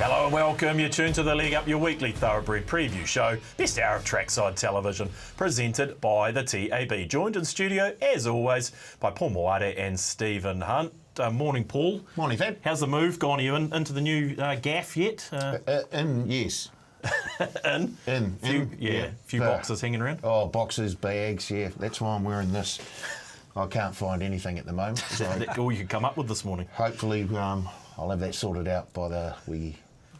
Hello and welcome. You're tuned to the League Up, your weekly thoroughbred preview show, best hour of trackside television, presented by the TAB. Joined in studio, as always, by Paul Maoate and Stephen Hunt. Morning, Paul. Morning, Fab. How's the move gone? Are you into the new gaff yet? Yes. In? Few boxes hanging around? Oh, boxes, bags, yeah. That's why I'm wearing this. I can't find anything at the moment. So That's all you could come up with this morning. hopefully I'll have that sorted out by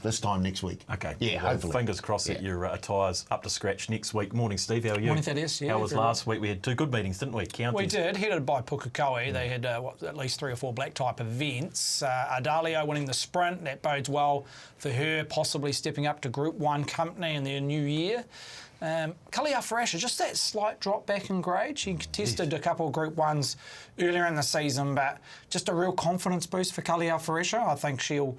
this time next week. Okay. Yeah, well, hopefully. Fingers crossed that your attire's up to scratch next week. Morning, Steve. How are you? Morning, Thaddeus. Yeah, How was last week? We had two good meetings, didn't we? Counties. We did, headed by Pukekohe. They had at least 3 or 4 black type events. Ardalio winning the sprint. That bodes well for her, possibly stepping up to Group 1 company in their new year. Kaliafarasha, just that slight drop back in grade. She contested a couple of Group 1s earlier in the season, but just a real confidence boost for Kaliafarasha. I think she'll,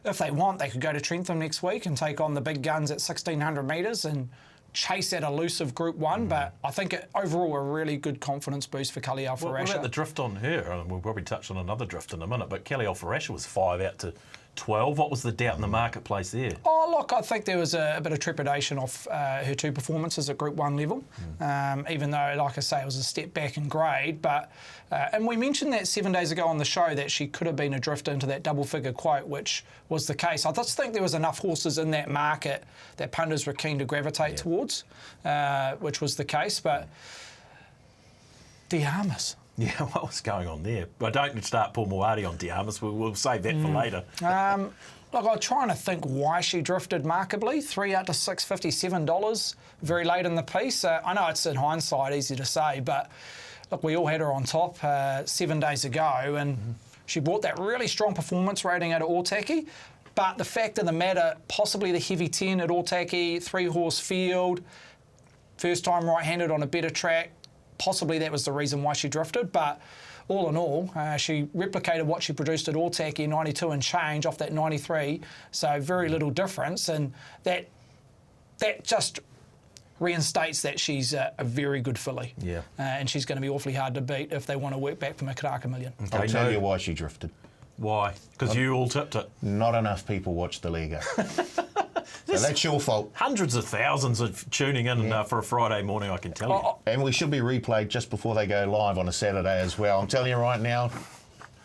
if they want, they could go to Trentham next week and take on the big guns at 1,600 metres and chase that elusive Group 1, but I think overall a really good confidence boost for Kaliafarasha. What about the drift on her? We'll probably touch on another drift in a minute, but Kaliafarasha was 5 out to 12. What was the doubt in the marketplace there? Oh, look, I think there was a bit of trepidation off her 2 performances at Group 1 level, even though, like I say, it was a step back in grade. But and we mentioned that 7 days ago on the show that she could have been a drift into that double-figure quote, which was the case. I just think there was enough horses in that market that punters were keen to gravitate towards, which was the case. But Diarmas. Yeah, what was going on there? I don't start Paul Maoate on Diarmas. We'll save that for later. Look, I'm trying to think why she drifted markedly. 3 out to $657 very late in the piece. I know it's in hindsight easy to say, but look, we all had her on top 7 days ago, and she brought that really strong performance rating out of Otaki. But the fact of the matter, possibly the heavy 10 at Otaki, 3-horse field, first time right-handed on a better track, possibly that was the reason why she drifted, but all in all, she replicated what she produced at Otaki in 92 and change off that 93, so very little difference, and that just reinstates that she's a very good filly. Yeah. And she's going to be awfully hard to beat if they want to work back from a Karaka Million. Okay, I'll tell you why she drifted. Why? Because you all tipped it. Not enough people watch the Liga. So that's your fault. Hundreds of thousands of tuning in for a Friday morning, I can tell you. And we should be replayed just before they go live on a Saturday as well. I'm telling you right now.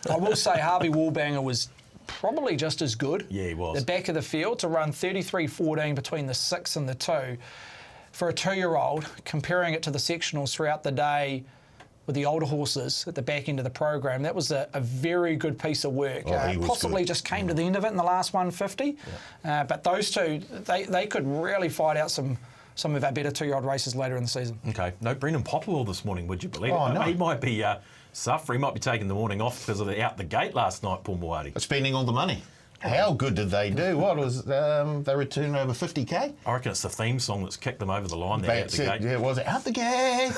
I will say Harvey Wallbanger was probably just as good. Yeah, he was. The back of the field to run 33.14 between the 6 and the 2. For a 2-year-old, comparing it to the sectionals throughout the day with the older horses at the back end of the program, that was a very good piece of work. Possibly just came to the end of it in the last 150. Yeah. But those two, they could really fight out some of our better 2-year-old races later in the season. Okay. No Brendan Popplewell this morning, would you believe it? No. He might be suffering. He might be taking the morning off because of the out the gate last night, Paul Maoate. Spending all the money. How good did they do? What was they returned over 50k? I reckon it's the theme song that's kicked them over the line there. That's it. Yeah, was it out the gate?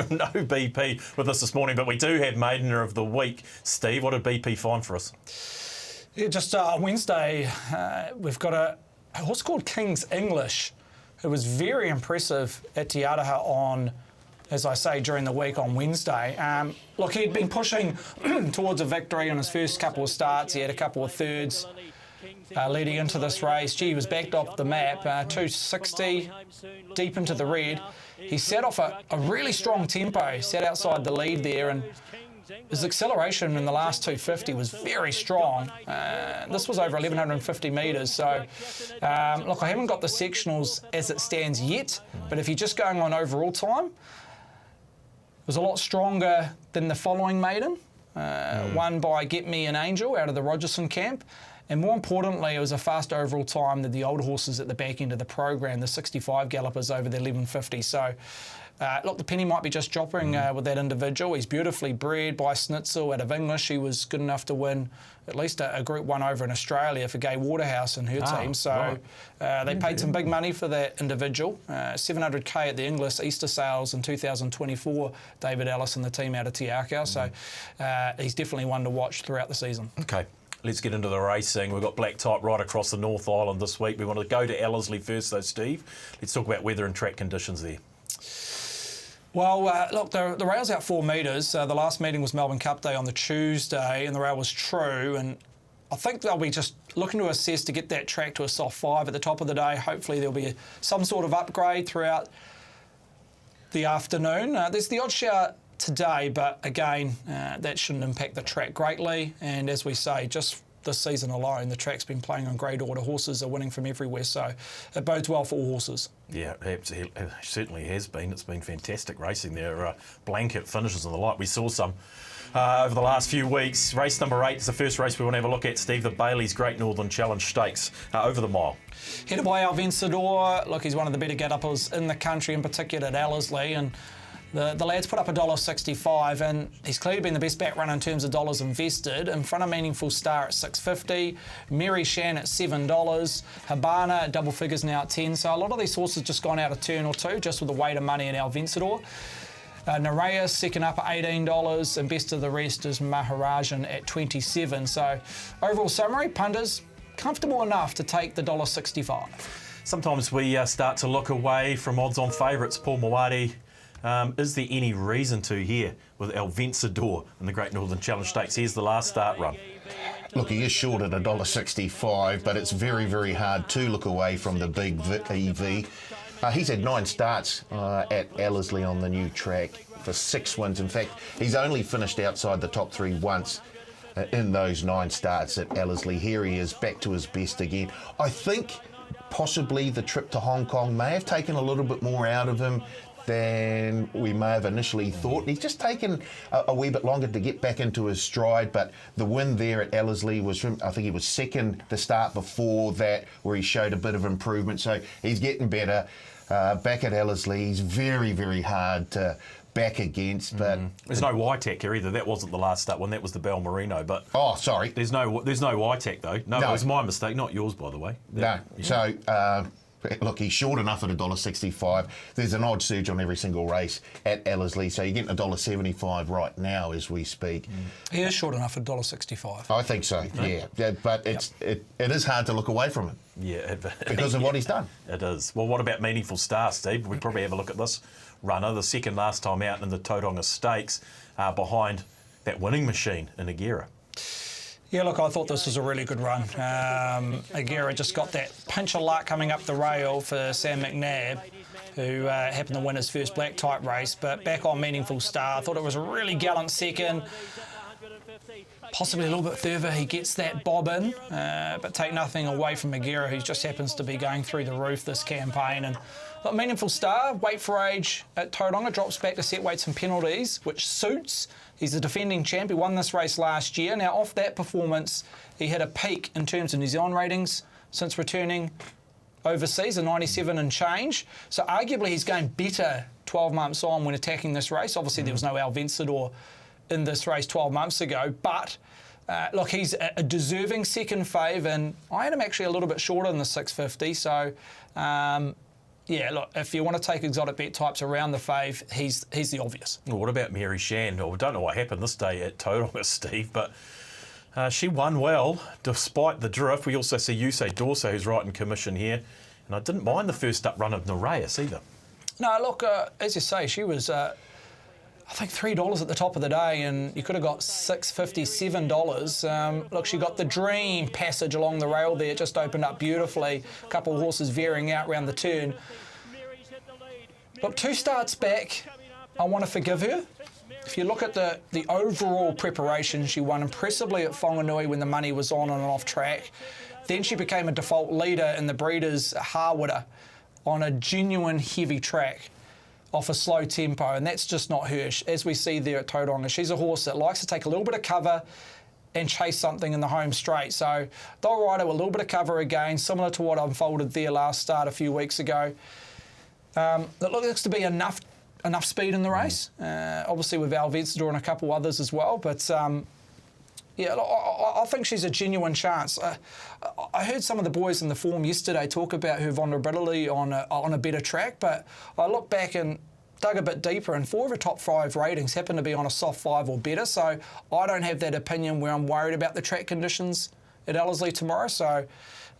No BP with us this morning, but we do have Maidener of the Week. Steve, what did BP find for us? Yeah, just on Wednesday, we've got a horse called King's English, who was very impressive at Te Araha on, as I say, during the week on Wednesday. Look, he'd been pushing towards a victory on his first couple of starts. He had a couple of thirds leading into this race. Gee, he was backed off the map, 260, deep into the red. He set off a really strong tempo, sat outside the lead there, and his acceleration in the last 250 was very strong. This was over 1,150 metres, so look, I haven't got the sectionals as it stands yet, but if you're just going on overall time, was a lot stronger than the following maiden, won by Get Me an Angel out of the Rogerson camp. And more importantly, it was a faster overall time than the older horses at the back end of the program, the 65 gallopers over the 1150. So, look, the penny might be just dropping with that individual. He's beautifully bred by Snitzel out of English. He was good enough to win at least a Group 1 over in Australia for Gay Waterhouse and her team. So they paid some big money for that individual. 700k at the English Easter sales in 2024. David Ellis and the team out of Te Akau. So he's definitely one to watch throughout the season. Okay. Let's get into the racing. We've got black type right across the North Island this week. We want to go to Ellerslie first though, Steve. Let's talk about weather and track conditions there. Well, look, the rail's out 4 metres. The last meeting was Melbourne Cup Day on the Tuesday, and the rail was true. And I think they'll be just looking to assess to get that track to a soft 5 at the top of the day. Hopefully there'll be some sort of upgrade throughout the afternoon. There's the odd shower today, but again, that shouldn't impact the track greatly. And as we say, just this season alone, the track's been playing on great order. Horses are winning from everywhere, so it bodes well for all horses. Yeah, it certainly has been. It's been fantastic racing there. Blanket finishes and the like. We saw some over the last few weeks. Race number 8 is the first race we want to have a look at, Steve. The Bailey's Great Northern Challenge Stakes over the mile. Headed by El Vencedor. Look, he's one of the better get-uppers in the country, in particular at Ellerslie, and the lads put up $1.65, and he's clearly been the best back runner in terms of dollars invested. In front of Meaningful Star at $6.50, Mary Shan at $7, Habana at double figures now at 10. So a lot of these horses just gone out a turn or two just with the weight of money in El Vencedor. Nerea second up at $18, and best of the rest is Maharajan at 27. So overall summary, punters comfortable enough to take the $1.65. Sometimes we start to look away from odds-on favourites. Paul Maoate, is there any reason to here with El Vencedor in the Great Northern Challenge Stakes? Here's the last start run. Look, he is short at $1.65, but it's very, very hard to look away from the big EV. He's had 9 starts at Ellerslie on the new track for 6 wins. In fact, he's only finished outside the top 3 once in those 9 starts at Ellerslie. Here he is, back to his best again. I think possibly the trip to Hong Kong may have taken a little bit more out of him than we may have initially thought. He's just taken a wee bit longer to get back into his stride, but the win there at Ellerslie was from, I think he was second the start before that, where he showed a bit of improvement. So he's getting better. Back at Ellerslie, he's very, very hard to back against, but there's no YTAC here either. That wasn't the last start one. That was the Balmerino. But sorry, there's no YTAC though. No, it was my mistake, not yours, by the way. No. So look, he's short enough at $1.65. There's an odd surge on every single race at Ellerslie, so you're getting $1.75 right now as we speak. He is short enough at $1.65. I think so. Yeah, but it is hard to look away from him. Yeah, because of what he's done. It is. Well, what about Meaningful Star, Steve? We'd probably have a look at this runner, the second last time out in the Tauranga Stakes, behind that winning machine in Agera. Yeah, look, I thought this was a really good run. Agera just got that pinch of luck coming up the rail for Sam McNabb, who happened to win his first black type race. But back on Meaningful Star, I thought it was a really gallant second. Possibly a little bit further, he gets that bob in, but take nothing away from Agera, who just happens to be going through the roof this campaign. And look, Meaningful Star, weight for age at Tauranga, drops back to set weights and penalties, which suits. He's the defending champ. He won this race last year. Now, off that performance, he hit a peak in terms of New Zealand ratings since returning overseas, a 97 and change. So arguably he's going better 12 months on when attacking this race. Obviously, there was no El Vencedor in this race 12 months ago, but look, he's a deserving second fave, and I had him actually a little bit shorter than the 650. So, yeah, look, if you want to take exotic bet types around the fave, he's the obvious. Well, what about Mary Shan? I don't know what happened this day at Tauranga, Steve, but she won well despite the drift. We also see Yusei Dorso, who's right in commission here, and I didn't mind the first up run of Nereus either. No, look, as you say, she was I think $3 at the top of the day, and you could have got $6.50, $7. Look, she got the dream passage along the rail there. It just opened up beautifully. A couple of horses veering out round the turn. Look, 2 starts back, I want to forgive her. If you look at the overall preparation, she won impressively at Whanganui when the money was on and off track. Then she became a default leader in the Breeders' Harwood on a genuine heavy track off a slow tempo, and that's just not her. As we see there at Tauranga, she's a horse that likes to take a little bit of cover and chase something in the home straight. So they'll ride her with a little bit of cover again, similar to what unfolded there last start a few weeks ago. That looks to be enough speed in the race, obviously with El Vencedor and a couple others as well, but yeah, I think she's a genuine chance. I heard some of the boys in the forum yesterday talk about her vulnerability on a better track, but I looked back and dug a bit deeper, and 4 of her top 5 ratings happen to be on a soft 5 or better, so I don't have that opinion where I'm worried about the track conditions at Ellerslie tomorrow. So,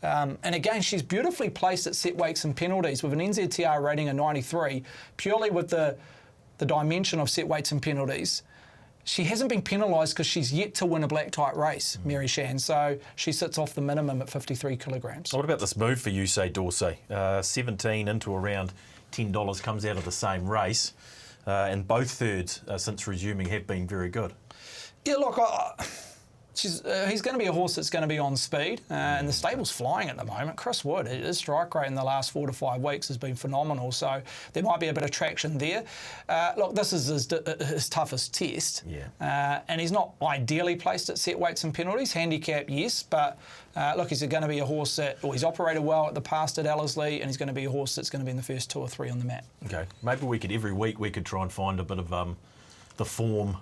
and again, she's beautifully placed at set weights and penalties with an NZTR rating of 93, purely with the dimension of set weights and penalties. she hasn't been penalised because she's yet to win a black type race, Mary Shan. So she sits off the minimum at 53 kilograms. What about this move for you, say, Dorsey? 17 into around $10 comes out of the same race, and both thirds since resuming have been very good. Yeah, look, he's going to be a horse that's going to be on speed, and the stable's flying at the moment. Chris Wood, his strike rate in the last 4 to 5 weeks has been phenomenal, so there might be a bit of traction there. Look, this is his toughest test, and he's not ideally placed at set weights and penalties. Handicap, yes, but look, he's going to be a horse he's operated well at the past at Ellerslie, and he's going to be a horse that's going to be in the first 2 or 3 on the mat. Okay, maybe every week we could try and find a bit of the form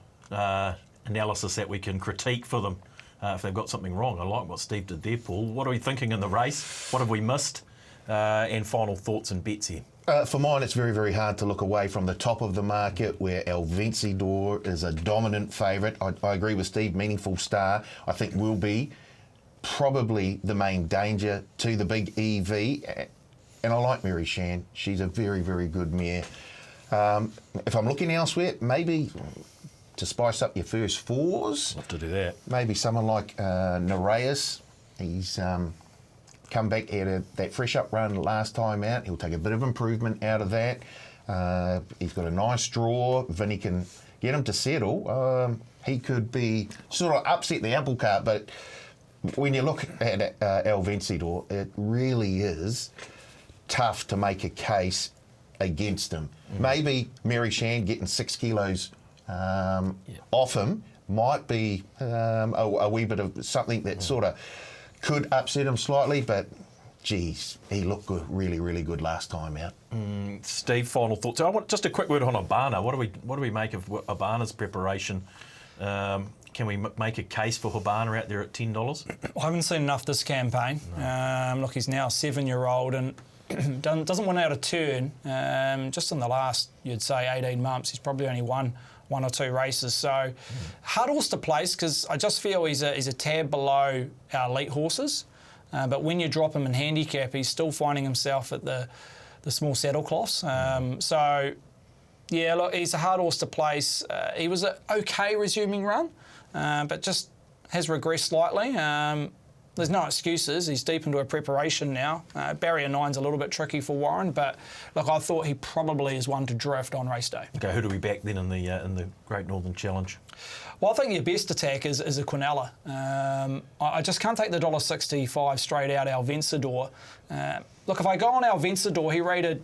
analysis that we can critique for them if they've got something wrong. I like what Steve did there, Paul. What are we thinking in the race? What have we missed? And final thoughts and bets here. For mine, it's very, very hard to look away from the top of the market where El Vencedor is a dominant favourite. I agree with Steve, Meaningful Star, I think will be probably the main danger to the big EV. And I like Mary Shan. She's a very, very good mare. If I'm looking elsewhere, maybe to spice up your first fours. Love to do that. Maybe someone like Nereus. He's come back, he had that fresh up run last time out. He'll take a bit of improvement out of that. He's got a nice draw. Vinny can get him to settle. He could be sort of upset the apple cart, but when you look at El Vencedor, it really is tough to make a case against him. Maybe Mary Shan getting 6 kilos off him might be a wee bit of something that sort of could upset him slightly, but geez, he looked good, really, really good last time out. Steve, final thoughts. I want just a quick word on Habana. What do we make of Habana's preparation? Can we make a case for Habana out there at $10? I haven't seen enough this campaign. No. Look, he's now a 7-year-old and doesn't win out a turn. Just in the last, you'd say, 18 months, he's probably only won 1 or 2 races. So hard horse to place because I just feel he's a tad below our elite horses. But when you drop him in handicap, he's still finding himself at the small saddle cloths. So, yeah, look, he's a hard horse to place. He was an okay resuming run, but just has regressed slightly. There's no excuses. He's deep into a preparation now. Barrier 9's a little bit tricky for Warren, but look, I thought he probably is one to drift on race day. Okay, who do we back then in the Great Northern Challenge? Well, I think your best attack is a Quinella. I just can't take the $1.65 straight out El Vencedor. Look, if I go on El Vencedor, he rated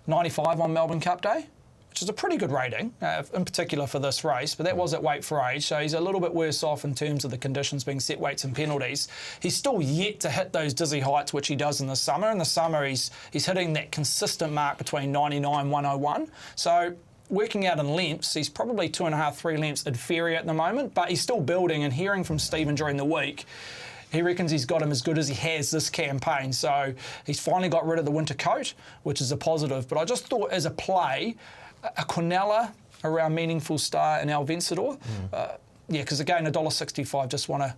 95 on Melbourne Cup Day, which is a pretty good rating, in particular for this race, but that was at weight for age, so he's a little bit worse off in terms of the conditions being set weights and penalties. He's still yet to hit those dizzy heights, which he does in the summer. In the summer, he's hitting that consistent mark between 99 and 101. So working out in lengths, he's probably 2.5, 3 lengths inferior at the moment, but he's still building, and hearing from Stephen during the week, he reckons he's got him as good as he has this campaign. So he's finally got rid of the winter coat, which is a positive. But I just thought as a play, a Quinella around Meaningful Star and El Vencedor. Because again, $1.65, just want to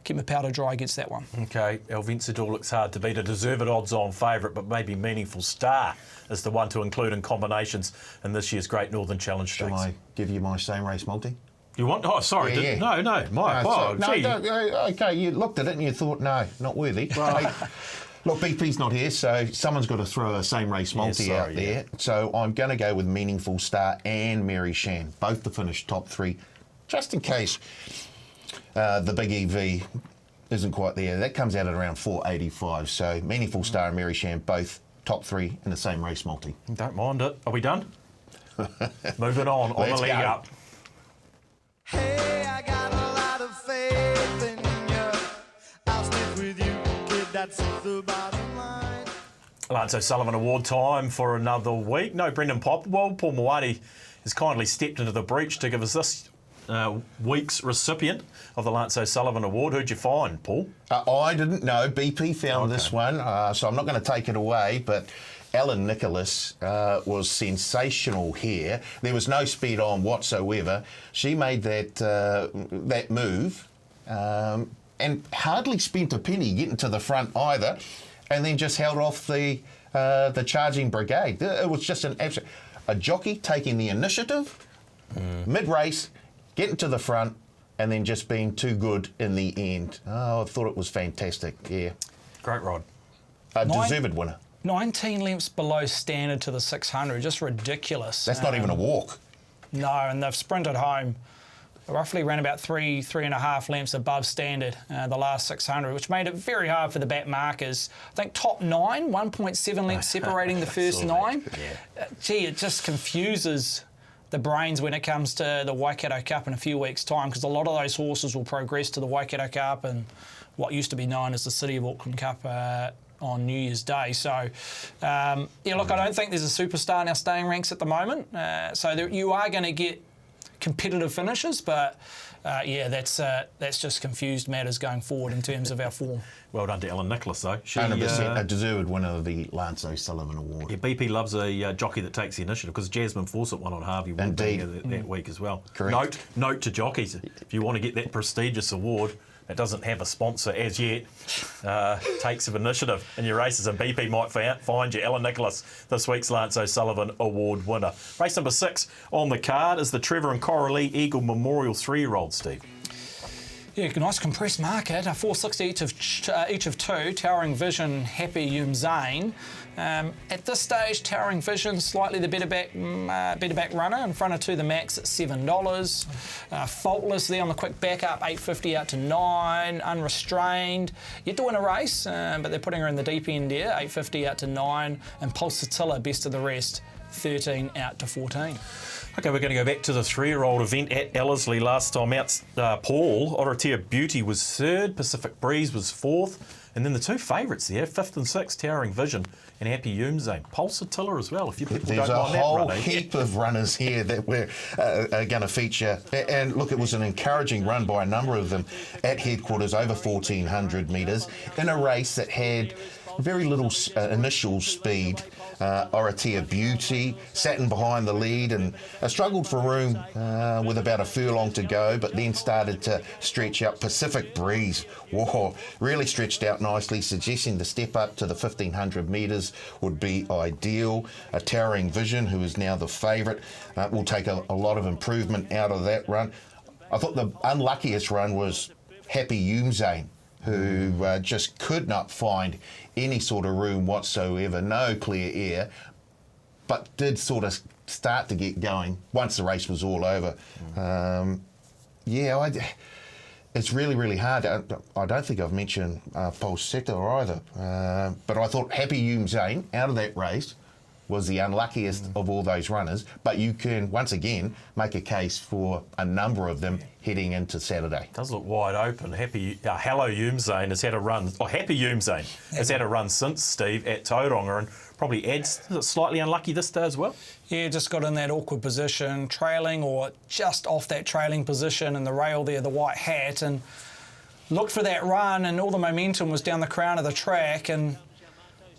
keep my powder dry against that one. Okay, El Vencedor looks hard to beat. A deserved odds-on favourite, but maybe Meaningful Star is the one to include in combinations in this year's Great Northern Challenge Stakes. Shall I give you my same race multi? You want? Oh, sorry. Yeah. Okay, you looked at it and you thought, no, not worthy. Right. Look, BP's not here, so someone's got to throw a same race multi out there. So I'm going to go with Meaningful Star and Mary Shan, both to finish top 3, just in case the big EV isn't quite there. That comes out at around $4.85. So Meaningful Star and Mary Shan, both top 3 in the same race multi. Don't mind it. Are we done? Moving on the league up. Hey, I got a lot of faith in you. I'll stick with you, kid, that's the bottom line. Lance O'Sullivan Award time for another week. No Brendan Popplewell. Paul Maoate has kindly stepped into the breach to give us this week's recipient of the Lance O'Sullivan Award. Who'd you find, Paul? I didn't know. BP found this one, so I'm not going to take it away, but Alan Nicholas was sensational here. There was no speed on whatsoever. She made that move and hardly spent a penny getting to the front either, and then just held off the charging brigade. It was just a jockey taking the initiative Mid-race, getting to the front, and then just being too good in the end. Oh, I thought it was fantastic, yeah. Great ride. A deserved winner. 19 lengths below standard to the 600, just ridiculous. That's not even a walk. No, and they've sprinted home roughly around about 3.5 lengths above standard the last 600, which made it very hard for the back markers. I think top 9, 1.7 lengths separating the first 9. Yeah. Gee, it just confuses the brains when it comes to the Waikato Cup in a few weeks' time, because a lot of those horses will progress to the Waikato Cup and what used to be known as the City of Auckland Cup on New Year's Day. So, yeah, look, I don't think there's a superstar in our staying ranks at the moment. So you are going to get competitive finishes, but yeah, that's just confused matters going forward in terms of our form. Well done to Ellen Nicholas, though. She, 100%, a deserved winner of the Lance O'Sullivan Award. Yeah, BP loves a jockey that takes the initiative, because Jasmine Fawcett won on Harvey Indeed. that week as well. Correct. Note to jockeys, if you want to get that prestigious award that doesn't have a sponsor as yet, take some initiative in your races, and BP might find you. Ellen Nicholas, this week's Lance O'Sullivan Award winner. Race number 6 on the card is the Trevor and Coralie Eagle Memorial 3-year-old, Steve. Yeah, nice compressed market. 460 each of 2. Towering Vision, Happy Yum Zane. At this stage, Towering Vision slightly the better back runner, in front of To The Max at $7. Faultless there on the quick back up, $8.50 out to $9. Unrestrained, yet to win a race, but they're putting her in the deep end there, $8.50 out to $9. And Pulsatilla, best of the rest, $13 out to $14. Okay, we're going to go back to the 3-year-old event at Ellerslie last time out. Paul, Oratia Beauty was 3rd, Pacific Breeze was 4th, and then the 2 favourites there, 5th and 6th, Towering Vision and Happy Yum Zane. Pulsatilla as well, if you people There's don't a mind whole that run. heap of runners here that we're going to feature. And look, it was an encouraging run by a number of them at headquarters, over 1,400 metres, in a race that had very little initial speed. Oratia Beauty sat in behind the lead and struggled for room with about a furlong to go, but then started to stretch out. Pacific Breeze, whoa, really stretched out nicely, suggesting the step up to the 1,500 metres would be ideal. A Towering Vision, who is now the favourite, will take a lot of improvement out of that run. I thought the unluckiest run was Happy Yum Zane, who just could not find any sort of room whatsoever, no clear air, but did sort of start to get going once the race was all over. It's really, really hard. I don't think I've mentioned Pulsatilla either, but I thought Happy Yum Zane out of that race was the unluckiest of all those runners, but you can once again make a case for a number of them heading into Saturday. Does look wide open. Hello Yum Zane has had a run. Happy Yum Zane has had a run since, Steve, at Tauranga, and probably adds slightly unlucky this day as well. Yeah, just got in that awkward position, trailing or just off that trailing position in the rail there, the white hat, and looked for that run, and all the momentum was down the crown of the track, and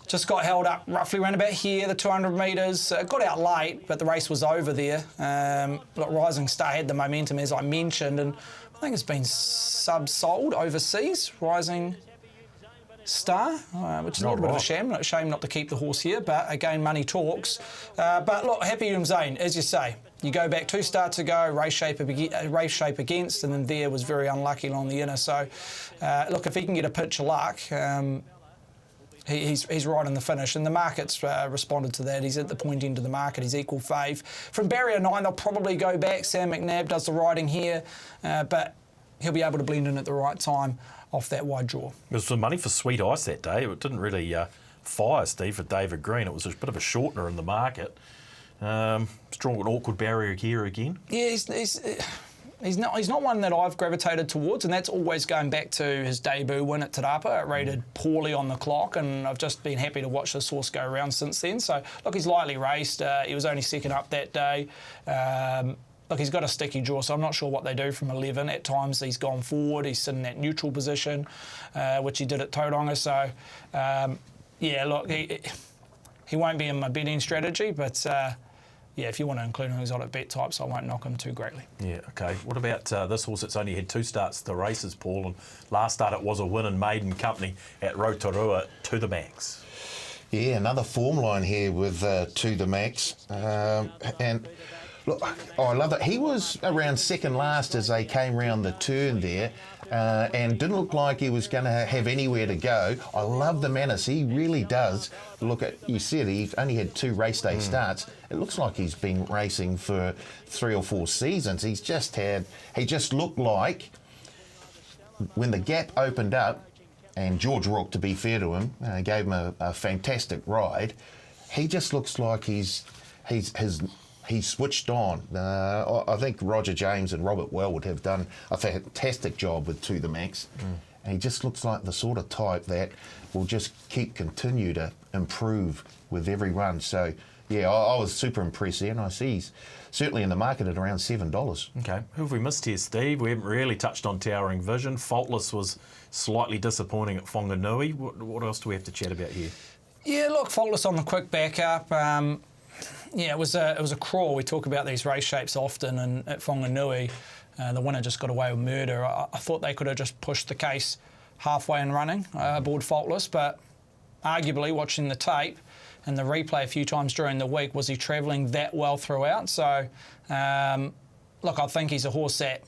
just got held up roughly around about here, the 200 metres. Got out late, but the race was over there. Rising Star had the momentum, as I mentioned, and I think it's been sub-sold overseas, Rising Star, which is a little bit of a shame not to keep the horse here, but again, money talks. But look, Happy Yum Zane, as you say, you go back 2 starts ago, race shape against, and then there was very unlucky along the inner. So, look, if he can get a pinch of luck, he's right in the finish, and the market's responded to that. He's at the point end of the market. He's equal fave. From barrier 9, they'll probably go back. Sam McNabb does the riding here, but he'll be able to blend in at the right time off that wide draw. There was some money for Sweet Ice that day. It didn't really fire, Steve, for David Green. It was a bit of a shortener in the market. Strong and awkward barrier here again. Yeah, he's not one that I've gravitated towards, and that's always going back to his debut win at Te Rapa. It rated poorly on the clock, and I've just been happy to watch this horse go around since then. So, look, he's lightly raced. He was only second up that day. Look, he's got a sticky draw, so I'm not sure what they do from 11. At times he's gone forward. He's sitting in that neutral position, which he did at Tauranga. So, yeah, look, he won't be in my betting strategy, but yeah, if you want to include him, he's on at bet types, I won't knock him too greatly. Yeah, okay. What about this horse that's only had 2 starts to the races, Paul, and last start it was a win in Maiden company at Rotorua, To The Max. Yeah, another form line here with To The Max. And Look, I love it. He was around second last as they came round the turn there, and didn't look like he was going to have anywhere to go. I love the manners. He really does. Look at, you said he only had 2 race day starts. It looks like he's been racing for 3 or 4 seasons. He just looked like when the gap opened up, and George Rourke, to be fair to him, gave him a fantastic ride. He just looks like he's switched on. I think Roger James and Robert Wellwood have done a fantastic job with To The Max. And he just looks like the sort of type that will just continue to improve with every run. So, yeah, I was super impressed there, and I see he's certainly in the market at around $7. Okay, who have we missed here, Steve? We haven't really touched on Towering Vision. Faultless was slightly disappointing at Whanganui. What else do we have to chat about here? Yeah, look, Faultless on the quick backup. Yeah, it was a crawl. We talk about these race shapes often, and at Whanganui, the winner just got away with murder. I thought they could have just pushed the case halfway in running aboard Faultless, but arguably watching the tape and the replay a few times during the week, was he travelling that well throughout? So, look, I think he's a horse that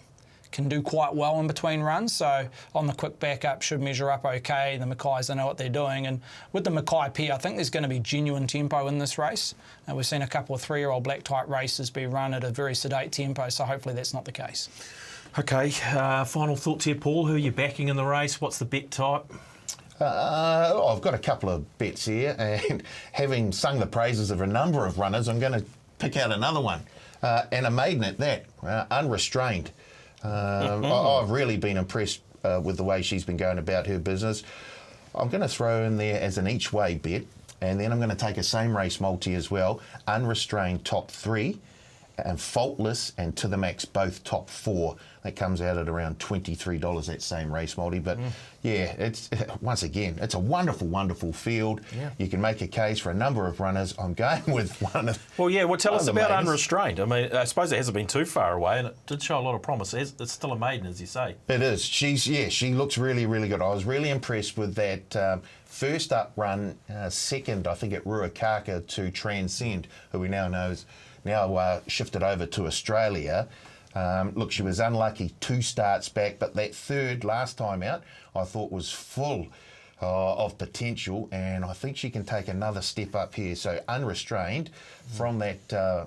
can do quite well in between runs. So on the quick backup, should measure up okay. The Mackays, they know what they're doing. And with the Mackay pair, I think there's going to be genuine tempo in this race. We've seen a couple of 3-year-old black type races be run at a very sedate tempo, so hopefully that's not the case. Okay, final thoughts here, Paul. Who are you backing in the race? What's the bet type? I've got a couple of bets here, and having sung the praises of a number of runners, I'm going to pick out another one, and a maiden at that, Unrestrained. I've really been impressed with the way she's been going about her business. I'm going to throw in there as an each way bet, and then I'm going to take a same race multi as well. Unrestrained top 3, and Faultless and To The Max both top 4. That comes out at around $23, that same race multi. But yeah, it's once again, it's a wonderful, wonderful field. Yeah. You can make a case for a number of runners. I'm going with one of. Well, yeah. Well, tell us about maidens. Unrestrained. I mean, I suppose it hasn't been too far away, and it did show a lot of promise. It's still a maiden, as you say. It is. She looks really, really good. I was really impressed with that first up run, second, I think, at Ruakaka to Transcend, who we now know is now shifted over to Australia. Look, she was unlucky 2 starts back, but that third last time out I thought was full of potential, and I think she can take another step up here. So Unrestrained from that, I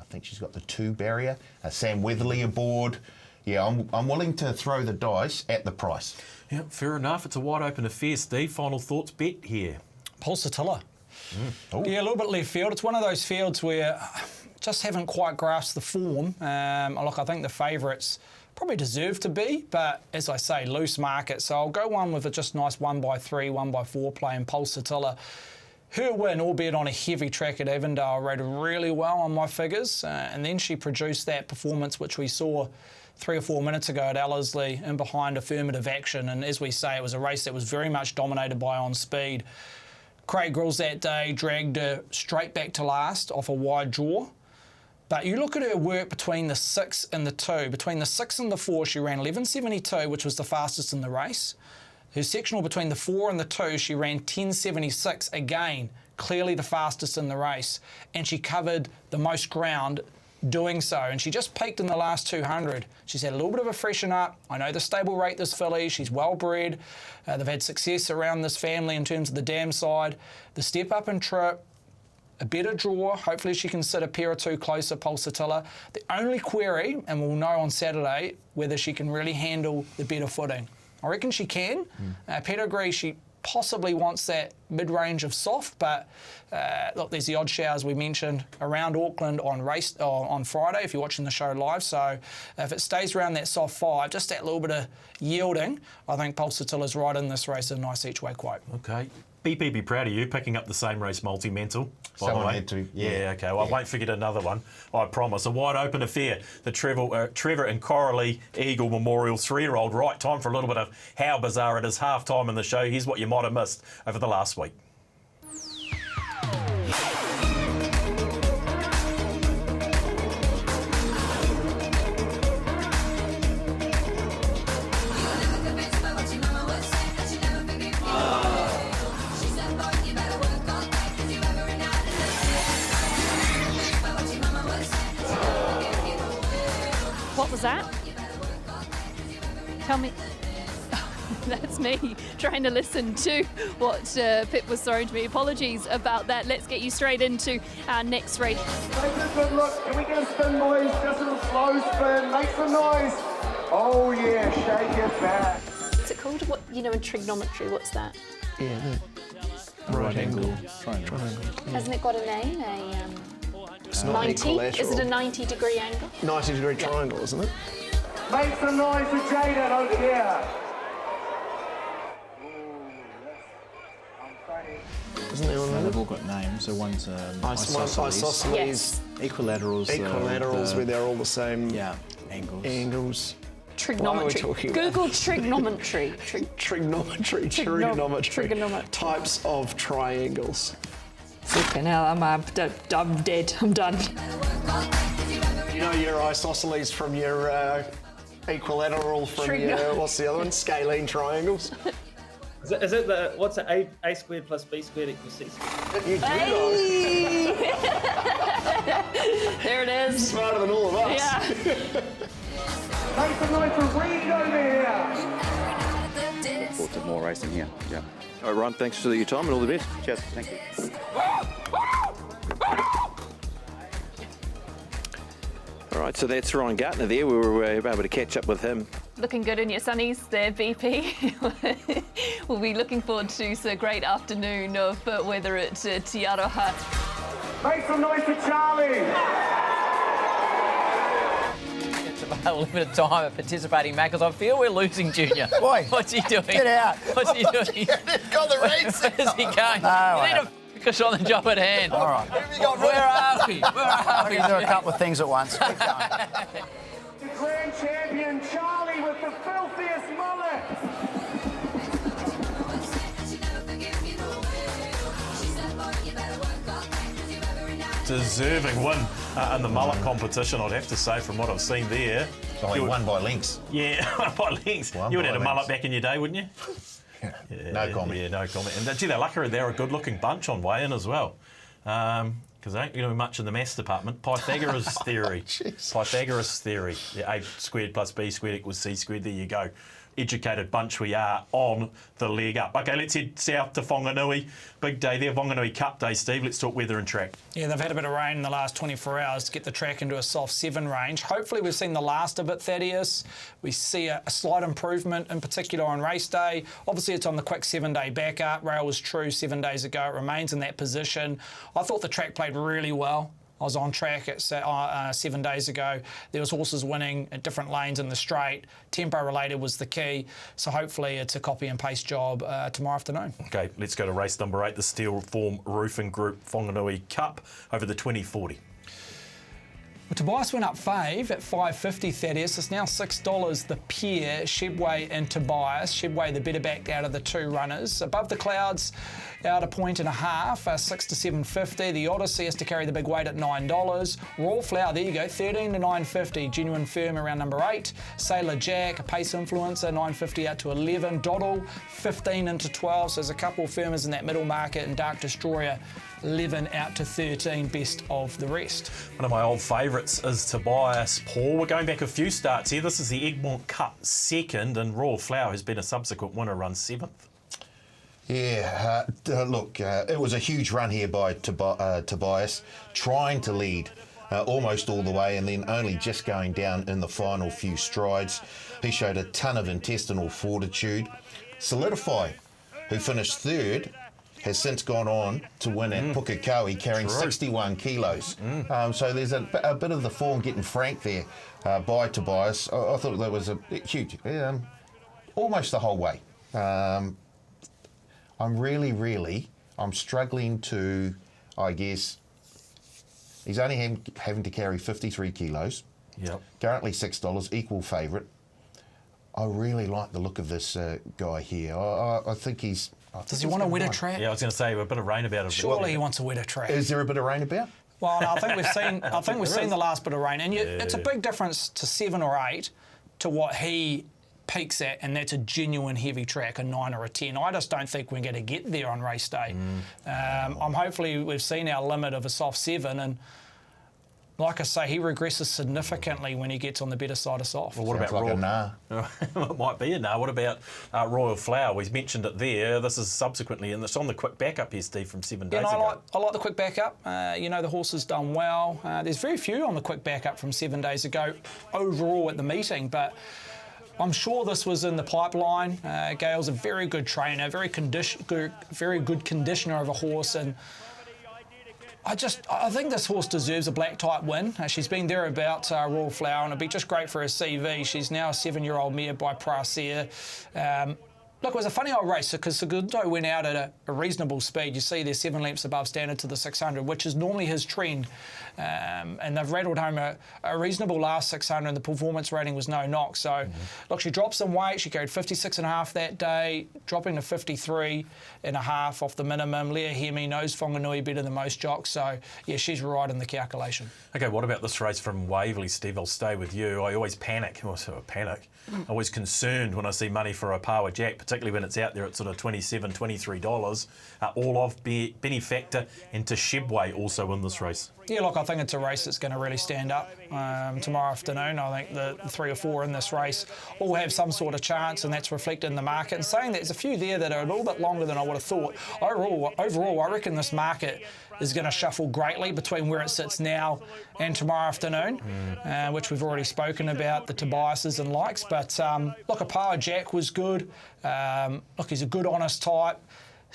think she's got the 2 barrier, Sam Weatherly aboard. Yeah, I'm willing to throw the dice at the price. Yeah, fair enough. It's a wide open affair, Steve. Final thoughts bet here. Pulsatilla. Yeah, a little bit left field. It's one of those fields where just haven't quite grasped the form. Look, I think the favourites probably deserve to be, but as I say, loose market. So I'll go one with a just nice 1x3, 1x4 play in Pulsatilla. Her win, albeit on a heavy track at Avondale, rated really well on my figures. And then she produced that performance which we saw 3 or 4 minutes ago at Ellerslie in behind Affirmative Action. And as we say, it was a race that was very much dominated by on speed. Craig Grills that day dragged her straight back to last off a wide draw. But you look at her work between the 6 and the 2. Between the 6 and the 4, she ran 11.72, which was the fastest in the race. Her sectional between the 4 and the 2, she ran 10.76, again, clearly the fastest in the race. And she covered the most ground doing so. And she just peaked in the last 200. She's had a little bit of a freshen up. I know the stable rate this filly. She's well bred. They've had success around this family in terms of the dam side. The step up and trip, a better draw. Hopefully she can sit a pair or 2 closer, Pulsatilla. The only query, and we'll know on Saturday, whether she can really handle the better footing. I reckon she can. Pedigree, she possibly wants that mid-range of soft, but look, there's the odd showers we mentioned around Auckland on Friday if you're watching the show live. So if it stays around that soft 5, just that little bit of yielding, I think Pulsatilla's right in this race. A nice each-way quote. Okay. BP, be proud of you picking up the same race multi-mental. Someone had to, yeah. Okay. Well, I won't forget another one, I promise. A wide open affair. The Trevor and Coralie Eagle Memorial 3-year-old. Right, time for a little bit of how bizarre it is. Half time in the show. Here's what you might have missed over the last week. that? Tell me. That's me trying to listen to what Pip was throwing to me. Apologies about that. Let's get you straight into our next race. Take a good look. Can we get a spin, boys? Just a slow spin. Make some noise. Oh, yeah. Shake it back. What's it called? What, you know, in trigonometry, what's that? Yeah, right angle triangle. Hasn't it got a name? It's not 90? equilateral. Is it a 90-degree angle? 90-degree triangle, isn't it? Make some noise for Jaden over here. Isn't there one They've there? all got names. So one's isosceles, Isosceles, Yes. equilaterals. equilaterals, where they're all the same Yeah, angles. angles. Trigonometry. Why are we talking about- Google trigonometry. Trigonometry. Trigonometry. Types of triangles. Okay, now I'm dead. I'm done. You know your isosceles from your equilateral from your, what's the other one? Scalene triangles. Is it the, what's it, a squared plus b squared equals c squared? You do know. Hey! There it is. Smarter than all of us. Yeah. Make some noise for Reed over here. Look forward to more racing here. Yeah. All right, Ron, thanks for your time and all the best. Cheers. Thank you. All right, so that's Ryan Gartner there. We were able to catch up with him. Looking good in your sunnies there, BP. We'll be looking forward to a great afternoon of weather at Te Aroha. Make some noise for Charlie. A limited time of participating, Matt, because I feel we're losing Junior. Boy, What's he doing? get out. What's he doing? Got the race. Where's he going? No, you need to focus on the job at hand. All right. Where are we? Where are I we? can do a couple of things at once. Keep going. The grand champion, Charlie, with the filthiest mullet. Deserving win in the mullet competition, I'd have to say, from what I've seen there. So he won by links. Yeah, by links. Won You would by have had a mullet links. back in your day, wouldn't you? No comment. Yeah, no comment. And gee, they're a good-looking bunch on weigh-in as well. Because they don't do much in the maths department. Pythagoras theory. Pythagoras theory. Yeah, A squared plus B squared equals C squared. There you go. Educated bunch we are on the leg up. Okay, let's head south to Whanganui. Big day there, Whanganui Cup day, Steve. Let's talk weather and track. Yeah, they've had a bit of rain in the last 24 hours to get the track into a soft 7 range. Hopefully we've seen the last of it, Thaddeus. We see a slight improvement, in particular on race day. Obviously it's on the quick 7-day backup. Rail was true 7 days ago. It remains in that position. I thought the track played really well. I was on track at 7 days ago. There was horses winning at different lanes in the straight. Tempo related was the key. So hopefully it's a copy and paste job tomorrow afternoon. Okay, let's go to race number 8, the Steel Form Roofing Group Whanganui Cup over the 2040. Well, Tobias went up fave at $5.50, Thaddeus. It's now $6 the pair, Shedway and Tobias. Shedway the better backed out of the two runners. Above the clouds, out a point and a half, $6 to $7.50. The Odyssey has to carry the big weight at $9. Raw Flower, there you go, $13 to $9.50. Genuine Firm around number 8. Sailor Jack, a pace influencer, $9.50 out to $11. Doddle, 15 into 12. So there's a couple of firmers in that middle market, and Dark Destroyer, 11 out to 13, best of the rest. One of my old favourites is Tobias. Paul, we're going back a few starts here. This is the Egmont Cup second, and Royal Flower has been a subsequent winner, run 7th. Yeah, look, it was a huge run here by Tobias, trying to lead almost all the way and then only just going down in the final few strides. He showed a ton of intestinal fortitude. Solidify, who finished third, has since gone on to win at Pukekohe, carrying 61 kilos. So there's a bit of the form getting franked there by Tobias. I thought that was a huge, almost the whole way. I'm struggling to, I guess, he's only having to carry 53 kilos. Yep. Currently $6, equal favourite. I really like the look of this guy here. I think he's... Does he want a wetter track? Yeah, I was going to say a bit of rain about it. Surely he wants a wetter track. Is there a bit of rain about? Well, no, I think we've seen the last bit of rain, and it's a big difference to 7 or 8 to what he peaks at, and that's a genuine heavy track, a 9 or a 10. I just don't think we're going to get there on race day. Hopefully we've seen our limit of a soft 7, and like I say, he regresses significantly when he gets on the better side of soft. Well, what Sounds about like a nah. It might be a nah. What about Royal Flower? We've mentioned it there. This is subsequently, and it's on the quick backup here, Steve, from 7 days ago. I like the quick backup. The horse has done well. There's very few on the quick backup from 7 days ago overall at the meeting, but I'm sure this was in the pipeline. Gail's a very good trainer, very good conditioner of a horse, and I think this horse deserves a black type win. She's been thereabouts, Royal Flower, and it'd be just great for her CV. She's now a 7-year-old mare by Praser. Look, it was a funny old race because Segundo went out at a reasonable speed. You see they're 7 lengths above standard to the 600, which is normally his trend. And they've rattled home a reasonable last 600, and the performance rating was no knock. So, look, she dropped some weight. She carried 56.5 that day, dropping to 53.5 off the minimum. Leah Hemi knows Whanganui better than most jocks. So, yeah, she's right in the calculation. Okay, what about this race from Waverley, Steve? I'll stay with you. I always panic. Always concerned when I see money for Opawa Jack, particularly when it's out there at sort of $27, $23. All of Benefactor and Tashebwe also in this race. Yeah, look, I think it's a race that's going to really stand up tomorrow afternoon. I think the 3 or 4 in this race all have some sort of chance, and that's reflected in the market. And saying that, there's a few there that are a little bit longer than I would have thought. Overall, I reckon this market is going to shuffle greatly between where it sits now and tomorrow afternoon, which we've already spoken about, the Tobiases and likes. But look, Opawa Jack was good. Look, he's a good, honest type.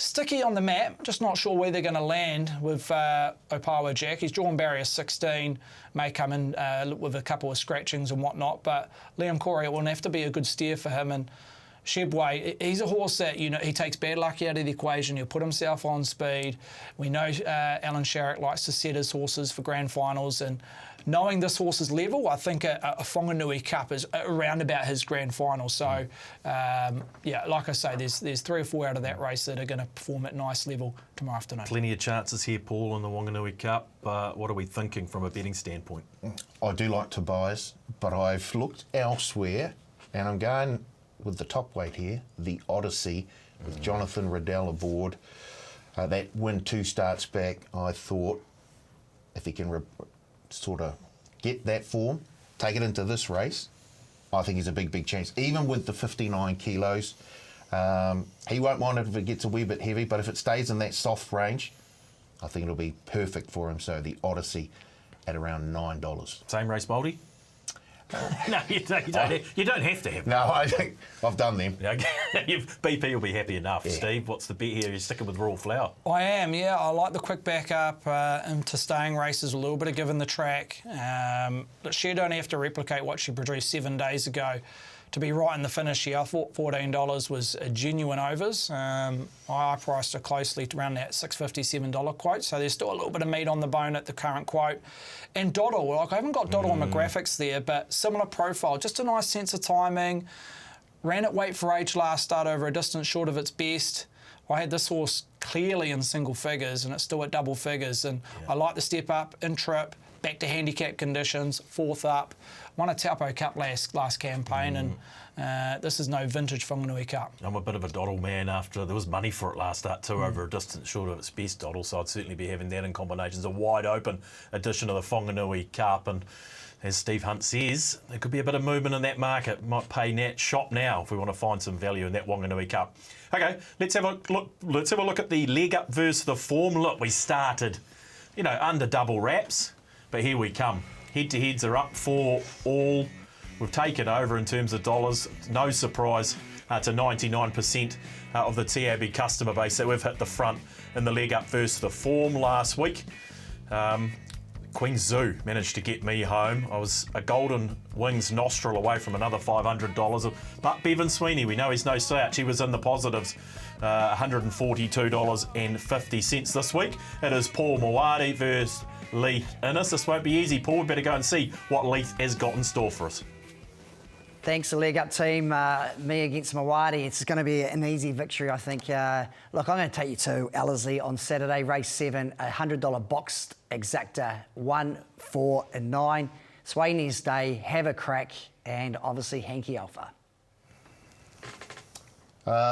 Sticky on the map, just not sure where they're going to land with Opawa Jack. He's drawn barrier 16, may come in with a couple of scratchings and whatnot, but Liam Corey will have to be a good steer for him. And Shebway, he's a horse that, he takes bad luck out of the equation. He'll put himself on speed. We know Alan Sharrock likes to set his horses for grand finals, and knowing this horse's level, I think a Whanganui Cup is around about his grand final. So, yeah, like I say, there's 3 or 4 out of that race that are going to perform at nice level tomorrow afternoon. Plenty of chances here, Paul, in the Whanganui Cup. What are we thinking from a betting standpoint? I do like Tobias, but I've looked elsewhere, and I'm going with the top weight here, the Odyssey, with Jonathan Riddell aboard. That win 2 starts back, I thought, if he can sort of get that form, take it into this race, I think he's a big chance. Even with the 59 kilos, he won't mind it if it gets a wee bit heavy, but if it stays in that soft range, I think it'll be perfect for him. So the Odyssey at around $9. Same race, Mouldy? No, you don't have to have them. No, I've done them. BP will be happy enough. Yeah. Steve, what's the bet here? You're sticking with Royal Flower? I am, yeah. I like the quick backup into staying races a little bit of given the track. But she'd only have to replicate what she produced 7 days ago to be right in the finish here. I thought $14 was a genuine overs. I priced her closely to around that $6.50, $7 quote, so there's still a little bit of meat on the bone at the current quote. And Doddle, like I haven't got Doddle on my graphics there, but similar profile, just a nice sense of timing. Ran at weight for age last start over a distance short of its best. I had this horse clearly in single figures, and it's still at double figures, and I like the step up in trip, back to handicap conditions, 4th up. Won a Taupo Cup last campaign, and this is no vintage Whanganui Cup. I'm a bit of a Doddle man after there was money for it last start too, over a distance short of its best Doddle, so I'd certainly be having that in combinations. A wide open edition of the Whanganui Cup, and as Steve Hunt says, there could be a bit of movement in that market. Might pay Nat shop now if we want to find some value in that Whanganui Cup. Okay, let's have a look at the leg up versus the form. Look, we started, under double wraps, but here we come. Head-to-heads are up for all. We've taken over in terms of dollars. No surprise to 99% of the TAB customer base that we've hit the front in the leg up versus the form last week. Queen Zoo managed to get me home. I was a golden wings nostril away from another $500. But Bevan Sweeney, we know he's no slouch. He was in the positives, $142.50 this week. It is Paul Maoate versus Leith Innes. This won't be easy, Paul. We better go and see what Leith has got in store for us. Thanks, the leg up team. Me against Maoate. It's going to be an easy victory, I think. Look, I'm going to take you to Ellerslie on Saturday, race 7, $100 boxed exacta 1, 4 and 9. Sweeney's Day, have a crack, and obviously Hanky Alpha.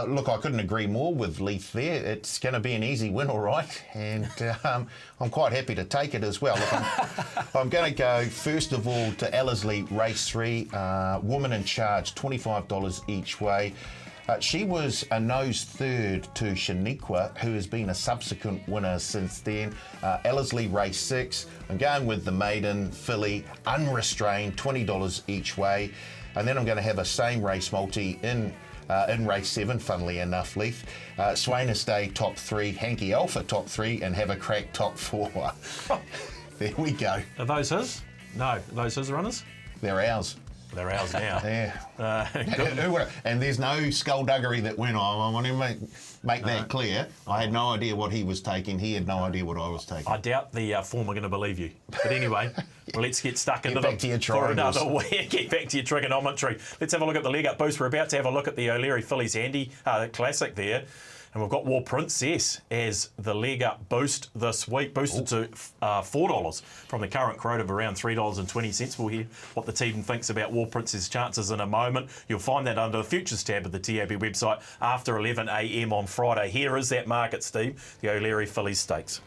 Look, I couldn't agree more with Leith there. It's going to be an easy win, all right, and I'm quite happy to take it as well. Look, I'm going to go, first of all, to Ellerslie Race 3, Woman in Charge, $25 each way. She was a nose third to Shaniqua, who has been a subsequent winner since then. Ellerslie Race 6, I'm going with the Maiden, Filly, unrestrained, $20 each way. And then I'm going to have a same race multi in race 7, funnily enough, Leith. Swain Estate top 3, Hankey Alpha top 3, and Have a Crack top 4. There we go. Are those his? No, are those his runners? They're ours. They're ours now. Yeah. And there's no skullduggery that went on. I want to make that clear. I had no idea what he was taking. He had no idea what I was taking. I doubt the form are going to believe you. But anyway, well, let's get stuck into back to your for triangles. another week. Get back to your trigonometry. Let's have a look at the leg up boost. We're about to have a look at the O'Leary Fillies Handy Classic there. And we've got War Princess as the leg up boost this week, boosted to $4 from the current quote of around $3.20. We'll hear what the team thinks about War Princess chances in a moment. You'll find that under the Futures tab of the TAB website after 11 a.m. on Friday. Here is that market, Steve, the O'Leary Fillies Stakes.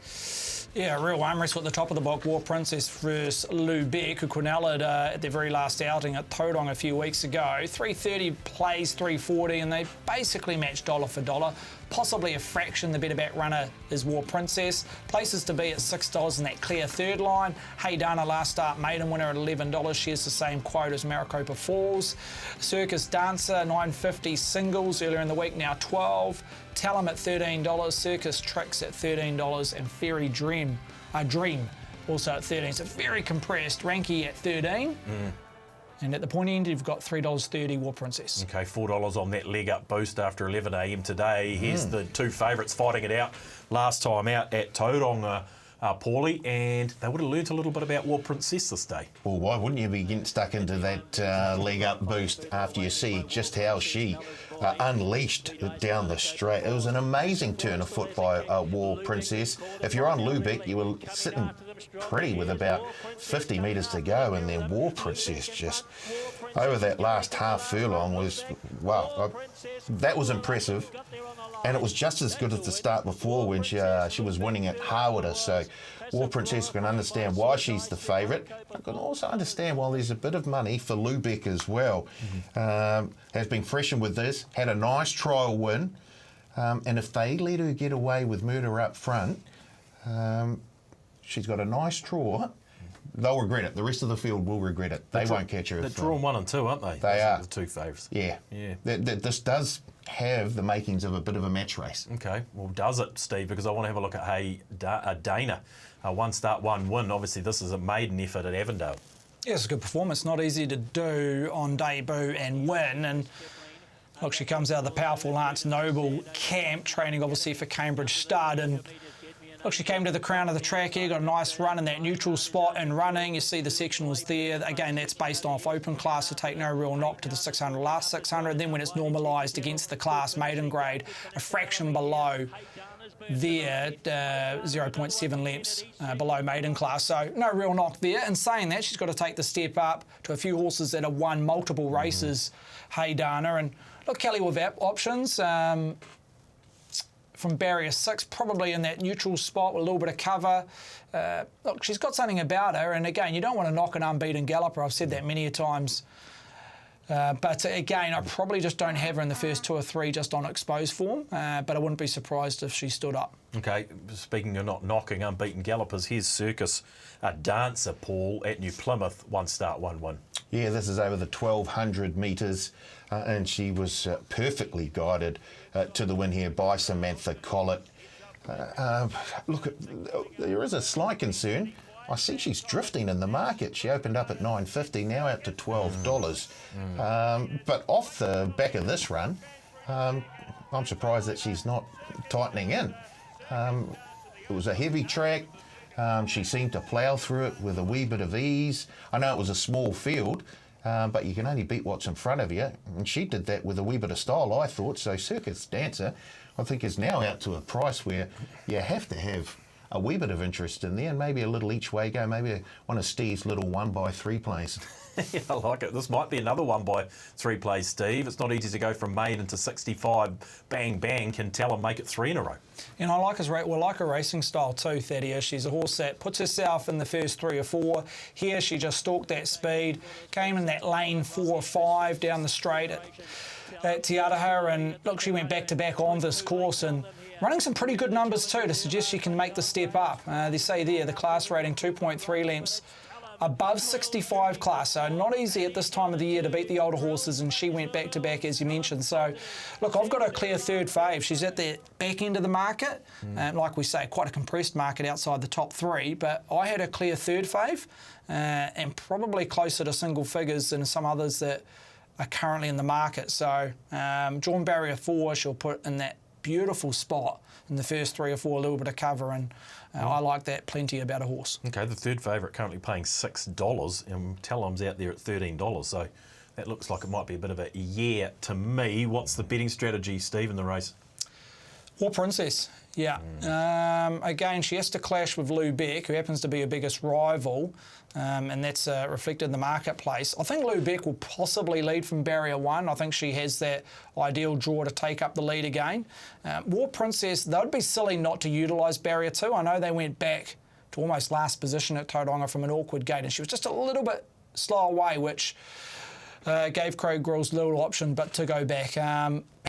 Yeah, real arm wrestle at the top of the block. War Princess versus Lubeck, who quinelled at their very last outing at Tauranga a few weeks ago. 330 plays 340, and they basically match dollar for dollar. Possibly a fraction the better back runner is War Princess. Places to be at $6 in that clear third line. Hey Dana, last start maiden winner at $11. She has the same quote as Maricopa Falls. Circus Dancer, $9.50 singles earlier in the week, now $12. Tell 'em at $13. Circus Tricks at $13, and Fairy Dream also at $13. So very compressed. Ranky at $13. And at the point end, you've got $3.30 War Princess. Okay, $4 on that leg up boost after 11 a.m. today. Here's the two favourites fighting it out last time out at Tauranga, Paulie, and they would have learnt a little bit about War Princess this day. Well, why wouldn't you be getting stuck into that leg up boost after you see just how she unleashed down the straight? It was an amazing turn of foot by War Princess. If you're on Lubeck, you were sitting pretty with about 50 metres to go, and then War Princess just over that last half furlong was, wow, that was impressive. And it was just as good as the start before when she was winning at Harwater. So War Princess can understand why she's the favourite. I can also understand why there's a bit of money for Lubeck as well. Has been freshened with this, had a nice trial win. And if they let her get away with murder up front, she's got a nice draw. They'll regret it. The rest of the field will regret it. They won't catch her. They're drawn 1 and 2, aren't they? They are. The two favourites. Yeah. This does have the makings of a bit of a match race. Okay, well, does it, Steve? Because I want to have a look at Dana. 1 start, 1 win. Obviously, this is a maiden effort at Avondale. Yeah, it's a good performance. Not easy to do on debut and win. And look, she comes out of the powerful Lance Noble camp, training obviously for Cambridge Stud. And look, she came to the crown of the track here, got a nice run in that neutral spot and running. You see the section was there. Again, that's based off open class to take no real knock to the 600, last 600. Then when it's normalised against the class maiden grade, a fraction below there, 0.7 lengths below maiden class. So no real knock there. In saying that, she's got to take the step up to a few horses that have won multiple races. Hey Dana. And look, Kelly with options. From barrier 6, probably in that neutral spot with a little bit of cover. Look, she's got something about her, and again, you don't want to knock an unbeaten galloper. I've said that many a times. But again, I probably just don't have her in the first 2 or 3 just on exposed form, but I wouldn't be surprised if she stood up. Okay, speaking of not knocking unbeaten gallopers, here's Circus Dancer, Paul, at New Plymouth, 1 start, 1 win. Yeah, this is over the 1,200 metres, and she was perfectly guided to the win here by Samantha Collett. Look, there is a slight concern. I see she's drifting in the market. She opened up at $9.50, now out to $12. But off the back of this run, I'm surprised that she's not tightening in. It was a heavy track. She seemed to plough through it with a wee bit of ease. I know it was a small field, but you can only beat what's in front of you. And she did that with a wee bit of style, I thought. So Circus Dancer, I think, is now out to a price where you have to have a wee bit of interest in there, and maybe a little each way go, maybe one of Steve's little 1x3 plays. Yeah, I like it. This might be another 1x3 play, Steve. It's not easy to go from Maiden to 65, bang, bang, can tell him make it 3 in a row. And I like her racing style too, Thaddeus. She's a horse that puts herself in the first 3 or 4. Here she just stalked that speed, came in that lane 4 or 5 down the straight at Te Araha, and look, she went back-to-back on this course and running some pretty good numbers too to suggest she can make the step up. They say there the class rating 2.3 lengths above 65 class, so not easy at this time of the year to beat the older horses, and she went back-to-back as you mentioned. So look, I've got a clear third fave. She's at the back end of the market, like we say, quite a compressed market outside the top 3, but I had a clear third fave and probably closer to single figures than some others that are currently in the market. So drawn barrier 4 she'll put in that beautiful spot in the first 3 or 4, a little bit of cover, and I like that plenty about a horse. Okay, the third favourite currently paying $6, and Tellum's out there at $13, so that looks like it might be a bit of a yeah to me. What's the betting strategy, Steve, in the race? War Princess, yeah. Again, she has to clash with Lou Beck, who happens to be her biggest rival, and that's reflected in the marketplace. I think Lou Beck will possibly lead from barrier 1. I think she has that ideal draw to take up the lead again. War Princess, they would be silly not to utilise barrier 2. I know they went back to almost last position at Tauranga from an awkward gate, and she was just a little bit slow away, which gave Craig Grylls little option but to go back.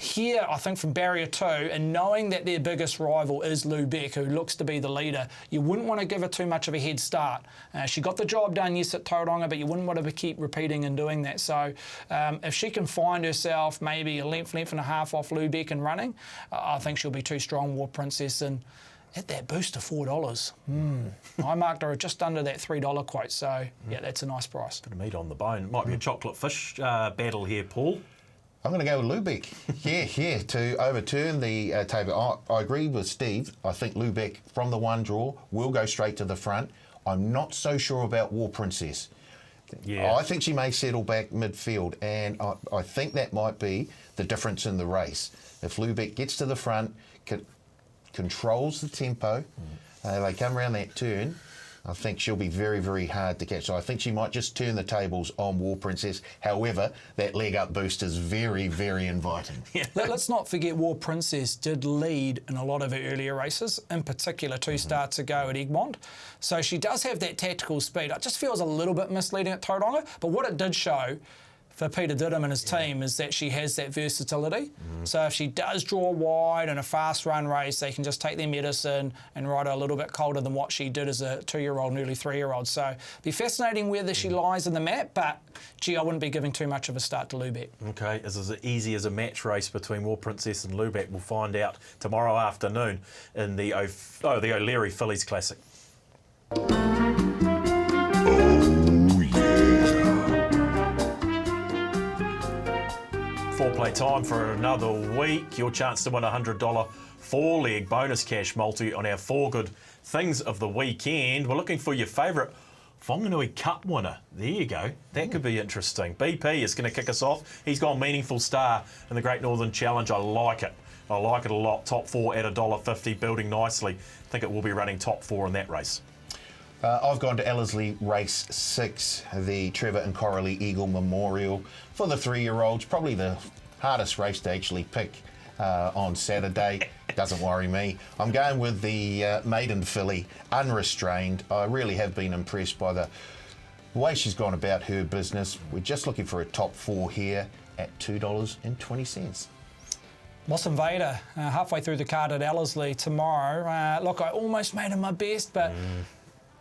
Here, I think from barrier 2, and knowing that their biggest rival is Lou Beck, who looks to be the leader, you wouldn't want to give her too much of a head start. She got the job done, yes, at Tauranga, but you wouldn't want to keep repeating and doing that. So if she can find herself maybe a length and a half off Lou Beck and running, I think she'll be too strong, War Princess. And at that boost of $4, I marked her just under that $3 quote, so yeah, that's a nice price. Bit of meat on the bone. Might be a chocolate fish battle here, Paul. I'm going to go with Lubeck. yeah, to overturn the table. I agree with Steve. I think Lubeck, from the 1 draw, will go straight to the front. I'm not so sure about War Princess. Yeah. I think she may settle back midfield, and I think that might be the difference in the race. If Lubeck gets to the front, controls the tempo, they come around that turn, I think she'll be very, very hard to catch. So I think she might just turn the tables on War Princess. However, that leg up boost is very, very inviting. Let's not forget War Princess did lead in a lot of her earlier races, in particular 2 starts ago at Egmont. So she does have that tactical speed. It just feels a little bit misleading at Tauranga, but what it did show for Peter Diddham and his team is that she has that versatility. So if she does draw wide in a fast run race, they can just take their medicine and ride her a little bit colder than what she did as a 2-year-old, nearly 3-year-old. So it'll be fascinating whether she lies in the map, but gee, I wouldn't be giving too much of a start to Lubeck. Okay, is as easy as a match race between War Princess and Lubeck? We'll find out tomorrow afternoon in the O'Leary Fillies Classic. Foreplay time for another week. Your chance to win a $100 4-leg bonus cash multi on our 4 good things of the weekend. We're looking for your favourite Whanganui Cup winner. There you go. That could be interesting. BP is going to kick us off. He's gone meaningful star in the Great Northern Challenge. I like it. I like it a lot. Top 4 at $1.50, building nicely. I think it will be running top 4 in that race. I've gone to Ellerslie Race 6, the Trevor and Coralie Eagle Memorial. For the 3-year-olds, probably the hardest race to actually pick on Saturday. Doesn't worry me. I'm going with the Maiden filly, Unrestrained. I really have been impressed by the way she's gone about her business. We're just looking for a top 4 here at $2.20. Moss Invader, halfway through the card at Ellerslie tomorrow. Look, I almost made him my best, but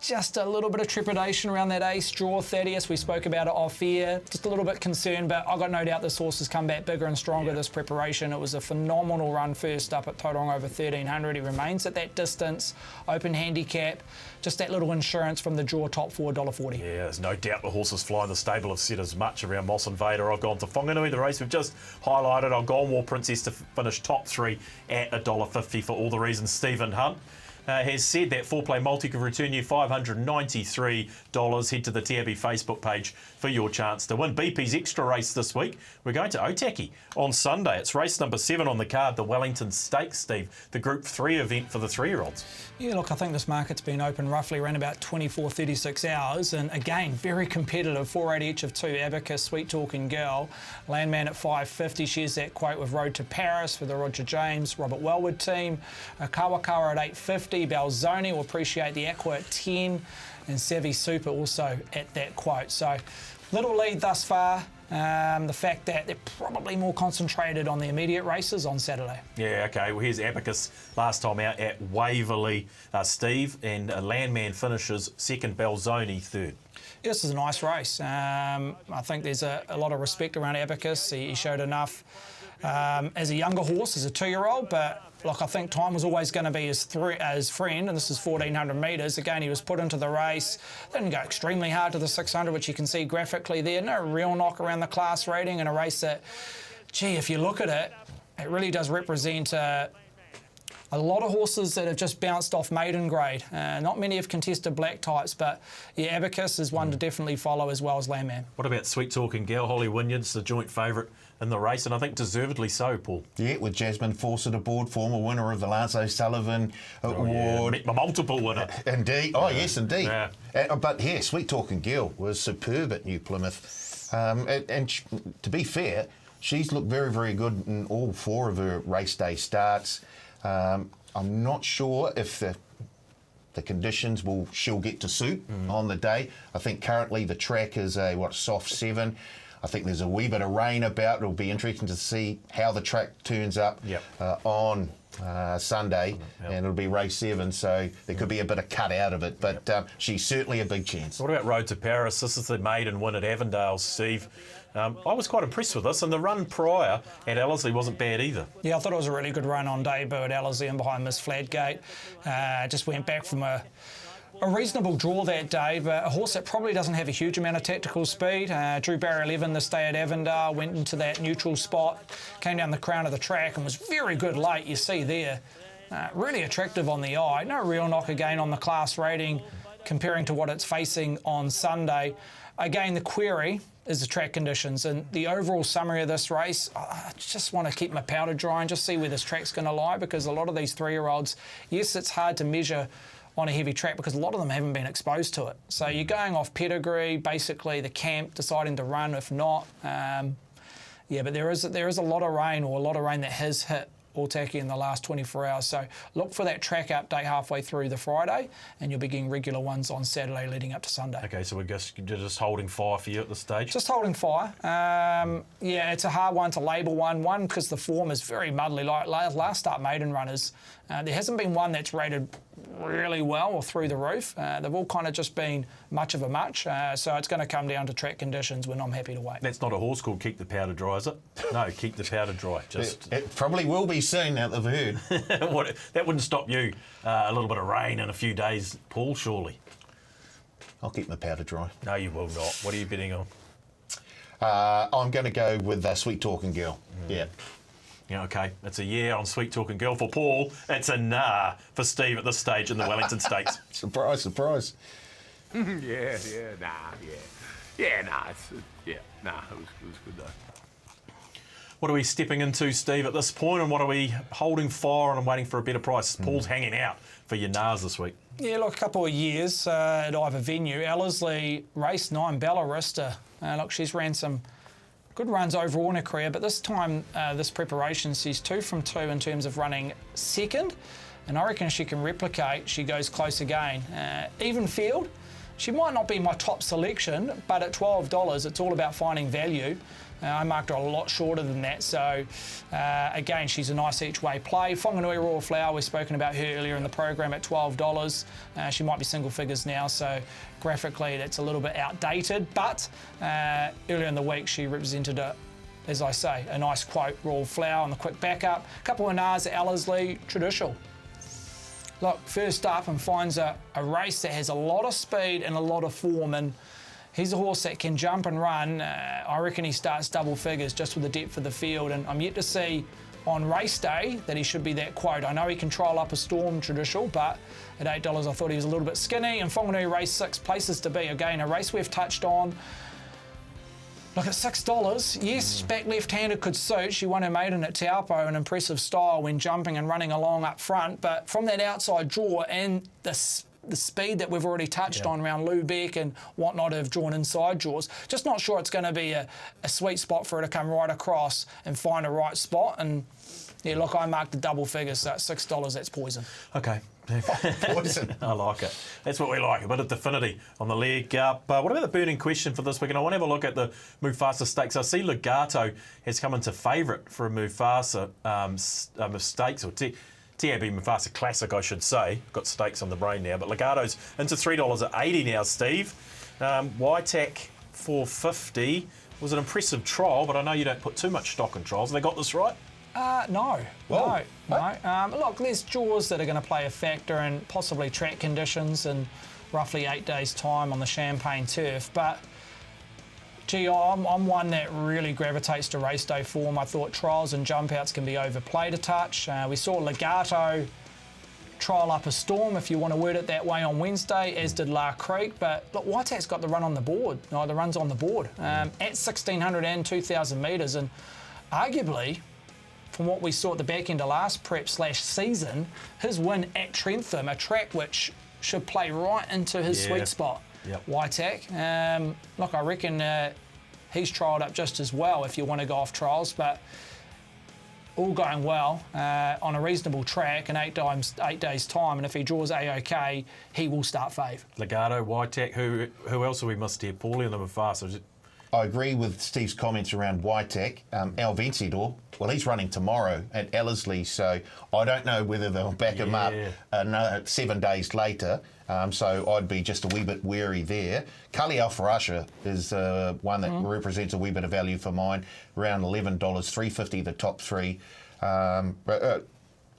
just a little bit of trepidation around that ace draw, Thaddeus. We spoke about it off air. Just a little bit concerned, but I've got no doubt this horse has come back bigger and stronger this preparation. It was a phenomenal run first up at Tauranga over 1,300. He remains at that distance, open handicap. Just that little insurance from the draw, top 4, $1.40. Yeah, there's no doubt the horses flying the stable have said as much around Moss Invader. I've gone to Whanganui, the race we've just highlighted. I've gone War Princess to finish top 3 at $1.50 for all the reasons. Stephen Hunt. has said that 4-play multi could return you $593. Head to the TAB Facebook page for your chance to win. BP's extra race this week, we're going to Otaki on Sunday. It's race number 7 on the card, the Wellington Stakes, Steve, the Group 3 event for the 3-year-olds. Yeah, look, I think this market's been open roughly around about 24, 36 hours. And again, very competitive. 4.8 each of 2. Abacus, Sweet Talking Girl. Landman at $5.50. Shares that quote with Road to Paris for the Roger James, Robert Wellwood team. Kawakawa at $8.50. Belzoni will appreciate the Aqua at 10. And Savvy Super also at that quote. So little lead thus far. The fact that they're probably more concentrated on the immediate races on Saturday. Yeah, OK. Well, here's Abacus last time out at Waverley, Steve, and Landman finishes second, Belzoni third. Yeah, this is a nice race. I think there's a lot of respect around Abacus. He showed enough as a younger horse, as a 2-year-old, but look, I think time was always going to be his friend, and this is 1,400 metres. Again, he was put into the race. Didn't go extremely hard to the 600, which you can see graphically there. No real knock around the class rating in a race that, gee, if you look at it, it really does represent a lot of horses that have just bounced off maiden grade. Not many have contested black types, but yeah, Abacus is one to definitely follow as well as Landman. What about Sweet Talking Girl? Holly Wynyard's the joint favourite in the race, and I think deservedly so, Paul. Yeah, with Jasmine Fawcett aboard, former winner of the Lance O'Sullivan Award. Yeah. Multiple winner. Indeed. Oh, yes, indeed. Yeah. But yeah, Sweet Talking Girl was superb at New Plymouth. And to be fair, she's looked very, very good in all 4 of her race day starts. I'm not sure if the conditions she'll get to suit on the day. I think currently the track is a soft 7. I think there's a wee bit of rain about. It'll be interesting to see how the track turns up on Sunday, and it'll be race 7, so there could be a bit of cut out of it, but she's certainly a big chance. What about Road to Paris? This is the maiden win at Avondale, Steve. I was quite impressed with this, and the run prior at Ellerslie wasn't bad either. Yeah, I thought it was a really good run on debut at Ellerslie and behind Miss Fladgate. Just went back from a reasonable draw that day, but a horse that probably doesn't have a huge amount of tactical speed. Drew barrier 11 this day at Avondale, went into that neutral spot, came down the crown of the track and was very good late, you see there. Really attractive on the eye. No real knock again on the class rating comparing to what it's facing on Sunday. Again, the query is the track conditions, and the overall summary of this race, I just want to keep my powder dry and just see where this track's going to lie, because a lot of these 3-year-olds, yes, it's hard to measure on a heavy track because a lot of them haven't been exposed to it. So you're going off pedigree, basically the camp deciding to run if not. Yeah, but there is a lot of rain, or a lot of rain that has hit Otaki in the last 24 hours. So look for that track update halfway through the Friday, and you'll be getting regular ones on Saturday leading up to Sunday. Okay, so we're just holding fire for you at this stage? Just holding fire. Yeah, it's a hard one to label one because the form is very muddly. Like last start maiden runners, there hasn't been one that's rated really well or through the roof. They've all kind of just been much of a much. So it's going to come down to track conditions when I'm happy to wait. That's not a horse called Keep the Powder Dry, is it? No, Keep the Powder Dry. It probably will be soon, now that they've heard. That wouldn't stop you. A little bit of rain in a few days, Paul, surely. I'll keep my powder dry. No, you will not. What are you betting on? I'm going to go with Sweet Talking Girl. Yeah. Yeah, OK. It's a yeah on Sweet Talking Girl for Paul. It's a nah for Steve at this stage in the Wellington Stakes. Surprise, surprise. It was good though. What are we stepping into, Steve, at this point, and what are we holding fire on and waiting for a better price? Paul's hanging out for your nars this week. Yeah, look, a couple of years at either venue. Ellerslie, race 9, Bella Rista. Look, she's ran some good runs overall in her career, but this time, this preparation, she's 2 from 2 in terms of running second, and I reckon she can replicate. She goes close again. Even field, she might not be my top selection, but at $12, it's all about finding value. I marked her a lot shorter than that, so again, she's a nice each-way play. Whanganui Royal Flower, we've spoken about her earlier in the program at $12. She might be single figures now, so graphically that's a little bit outdated, but earlier in the week she represented, as I say, a nice quote, Royal Flower on the quick backup. A couple of nars at Ellerslie, traditional. Look, first up and finds a race that has a lot of speed and a lot of form, and he's a horse that can jump and run. I reckon he starts double figures just with the depth of the field, and I'm yet to see on race day that he should be that quote. I know he can trial up a Storm traditional, but at $8 I thought he was a little bit skinny. And Whanganui race 6, places to be. Again, a race we've touched on. Look, at $6, yes, back left-handed could suit. She won her maiden at Taupo in impressive style when jumping and running along up front. But from that outside draw and the speed that we've already touched on around Lubeck and whatnot have drawn inside draws, just not sure it's going to be a sweet spot for her to come right across and find a right spot. And yeah, look, I marked the double figures, so at $6, that's poison. Okay. Poison. I like it. That's what we like, a bit of definity on the leg up. What about the burning question for this week? And I want to have a look at the Mufhasa Stakes. I see Legato has come into favourite for a Mufhasa Stakes, or TAB Mufhasa Classic, I should say. Got stakes on the brain now, but Legato's into $3.80 now, Steve. Waitak $4.50 was an impressive trial, but I know you don't put too much stock in trials. Have they got this right? No. Look, there's draws that are going to play a factor and possibly track conditions in roughly 8 days' time on the Champagne turf. But, gee, I'm one that really gravitates to race day form. I thought trials and jump outs can be overplayed a touch. We saw Legato trial up a Storm, if you want to word it that way, on Wednesday, as did La Creek. But look, Waitak's got the run on the board. No, the run's on the board at 1,600 and 2,000 metres. And arguably, from what we saw at the back end of last prep/season, his win at Trentham, a track which should play right into his sweet spot. Waitak. Look, I reckon he's trialled up just as well if you want to go off trials, but all going well on a reasonable track in 8 days' time, and if he draws A-OK, he will start fave. Legato, Waitak, who else have we missed here? Paulie and the Mufhasa. I agree with Steve's comments around Waitak. El Vencedor, well, he's running tomorrow at Ellerslie, so I don't know whether they'll back him up 7 days later. So I'd be just a wee bit wary there. Kali Alfarasha is one that represents a wee bit of value for mine, around $11, $3.50 the top three. But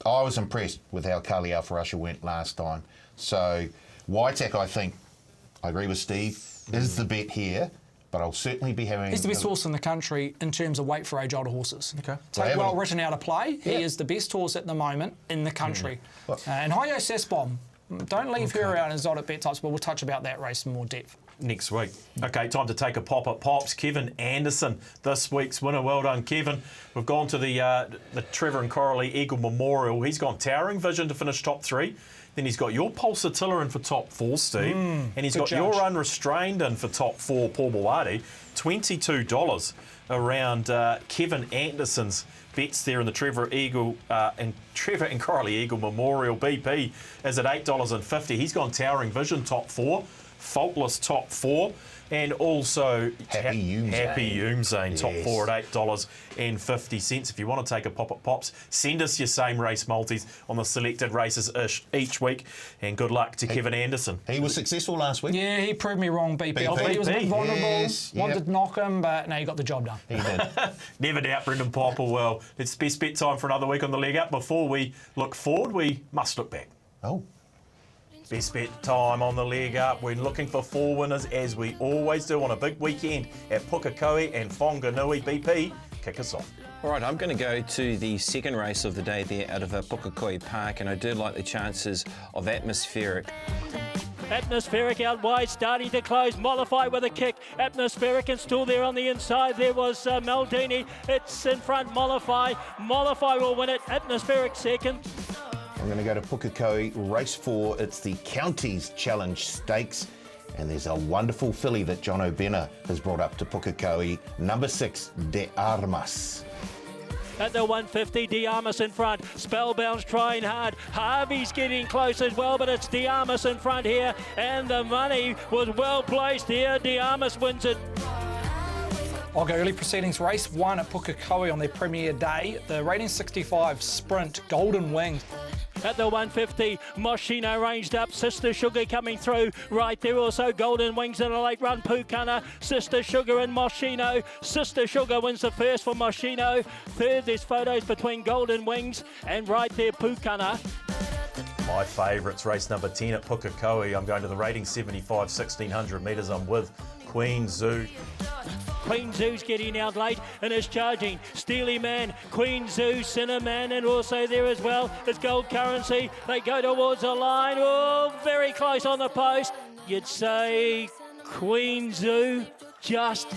I was impressed with how Kali Alfarasha went last time. So Waitak, I think, I agree with Steve, is the bet here. But I'll certainly be having... He's the best horse in the country in terms of weight for age older horses. Okay. Take well written out of play. He is the best horse at the moment in the country. And Hoyo Sasbom, don't leave her out in exotic bet types, but we'll touch about that race in more depth next week. Okay, time to take a pop at Pops. Kevin Anderson, this week's winner. Well done, Kevin. We've gone to the Trevor and Eagle Eagle Memorial. He's gone Towering Vision to finish top 3. Then he's got your Pulsatilla in for top 4, Steve. And he's got your Unrestrained in for top 4, Paul Maoate. $22 around Kevin Anderson's bets there in the Trevor Eagle and Eagle Memorial. BP is at $8.50. He's gone Towering Vision top 4, Faultless top 4. And also Happy Youmzane, top 4 at $8.50. If you want to take a pop at Pops, send us your same race multis on the selected races each week. And good luck to Kevin Anderson. He was successful last week. Yeah, he proved me wrong, BP. I thought he was a bit vulnerable, wanted to knock him, but no, he got the job done. He did. Never doubt Brendan Popplewell. It's best bet time for another week on the leg up. Before we look forward, we must look back. Oh. Best bet time on the leg up. We're looking for 4 winners, as we always do on a big weekend at Pukekohe and Whanganui. BP, kick us off. All right, I'm going to go to the second race of the day there out of Pukekohe Park, and I do like the chances of Atmospheric. Atmospheric out wide, starting to close. Mollify with a kick. Atmospheric and still there on the inside. There was Maldini. It's in front, Mollify. Mollify will win it. Atmospheric second. I'm going to go to Pukekohe, race 4. It's the Counties Challenge Stakes. And there's a wonderful filly that John O'Benner has brought up to Pukekohe, number 6, De Armas. At the 150, De Armas in front. Spellbound's trying hard. Harvey's getting close as well, but it's De Armas in front here. And the money was well placed here. De Armas wins it. I'll go early proceedings. Race 1 at Pukekohe on their premier day. The rating 65 sprint, Golden Wings. At the 150, Moschino ranged up. Sister Sugar coming through. Right there also Golden Wings in a late run. Pukana, Sister Sugar and Moschino. Sister Sugar wins the first for Moschino. Third, there's photos between Golden Wings and right there Pukana. My favourites, race number 10 at Pukekohe. I'm going to the rating 75, 1,600 metres. I'm with Queen Zoo. Queen Zoo's getting out late and is charging. Steely Man, Queen Zoo, Cinnamon, and also there as well is Gold Currency. They go towards the line. Oh, very close on the post. You'd say Queen Zoo just.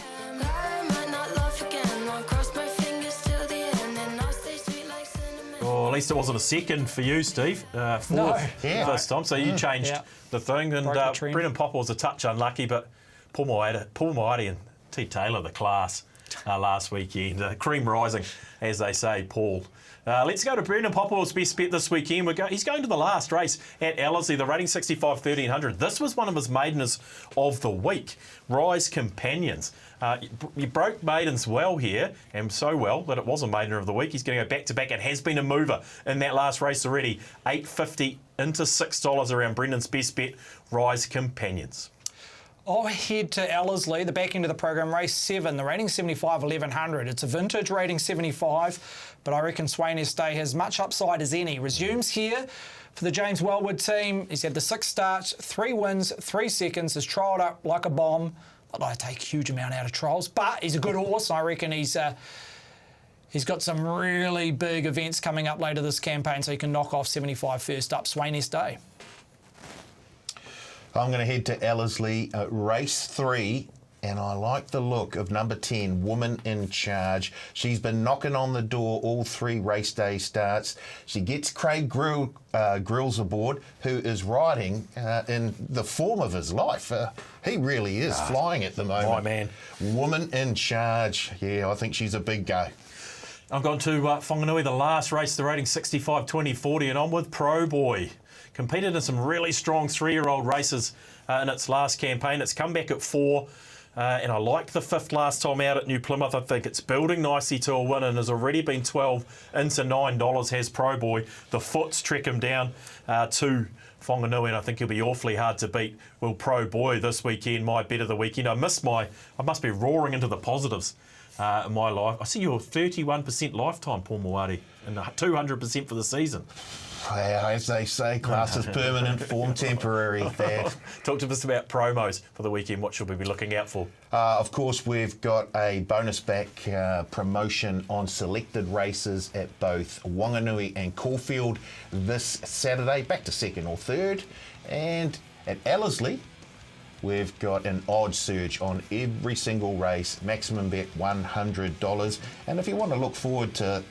Well, at least it wasn't a second for you, Steve. Fourth this time. So you changed the thing. And Brendan Popplewell was a touch unlucky, but Paul Maoate and T. Taylor, the class last weekend. Cream rising, as they say, Paul. Let's go to Brendan Popplewell's best bet this weekend. He's going to the last race at Ellerslie, the rating 65-1300. This was one of his maidens of the week. Rise Companions. You broke maidens well here, and so well that it was a maiden of the week. He's going to go back-to-back and has been a mover in that last race already. $8.50 into $6 around Brendan's best bet, Rise Companions. I'll head to Ellerslie, the back end of the program, race 7, the rating 75-1100. It's a vintage rating 75, but I reckon Swainest Day has much upside as any. Resumes here for the James Wellwood team. He's had the 6 starts, 3 wins, 3 seconds, has trialled up like a bomb. Not that I take a huge amount out of trials, but he's a good horse. I reckon he's got some really big events coming up later this campaign, so he can knock off 75 first up, Swainest Day. I'm going to head to Ellerslie, race 3, and I like the look of number 10, Woman in Charge. She's been knocking on the door all 3 race day starts. She gets Craig Grills aboard, who is riding in the form of his life. He really is flying at the moment. My man. Woman in Charge. Yeah, I think she's a big go. I've gone to Whanganui, the last race, the rating 65-20-40, and I'm with Pro Boy. Competed in some really strong 3-year-old races in its last campaign. It's come back at 4, and I liked the 5th last time out at New Plymouth. I think it's building nicely to a win and has already been 12 into $9, has Pro Boy. The foots trek him down to Whanganui, and I think he'll be awfully hard to beat. Will Pro Boy this weekend, my bet of the weekend. I must be roaring into the positives in my life. I see you're 31% lifetime, Paul Maoate, and 200% for the season. Well, as they say, class is permanent, form temporary. Talk to us about promos for the weekend. What should we be looking out for? Of course, we've got a bonus back promotion on selected races at both Whanganui and Caulfield this Saturday, back to 2nd or 3rd. And at Ellerslie, we've got an odd surge on every single race, maximum bet $100. And if you want to look forward to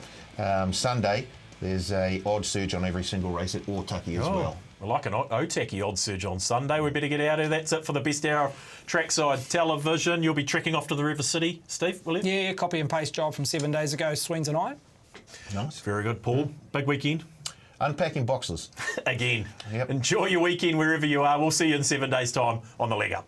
Sunday, there's a odd surge on every single race at Otaki as well. I like an Otaki odd surge on Sunday. We better get out of here. That's it for the best hour of trackside television. You'll be trekking off to the River City, Steve, will you? Yeah, copy and paste job from 7 days ago, Sweens and I. Nice. Very good, Paul. Big weekend. Unpacking boxes. Again. Yep. Enjoy your weekend wherever you are. We'll see you in 7 days' time on The Leg Up.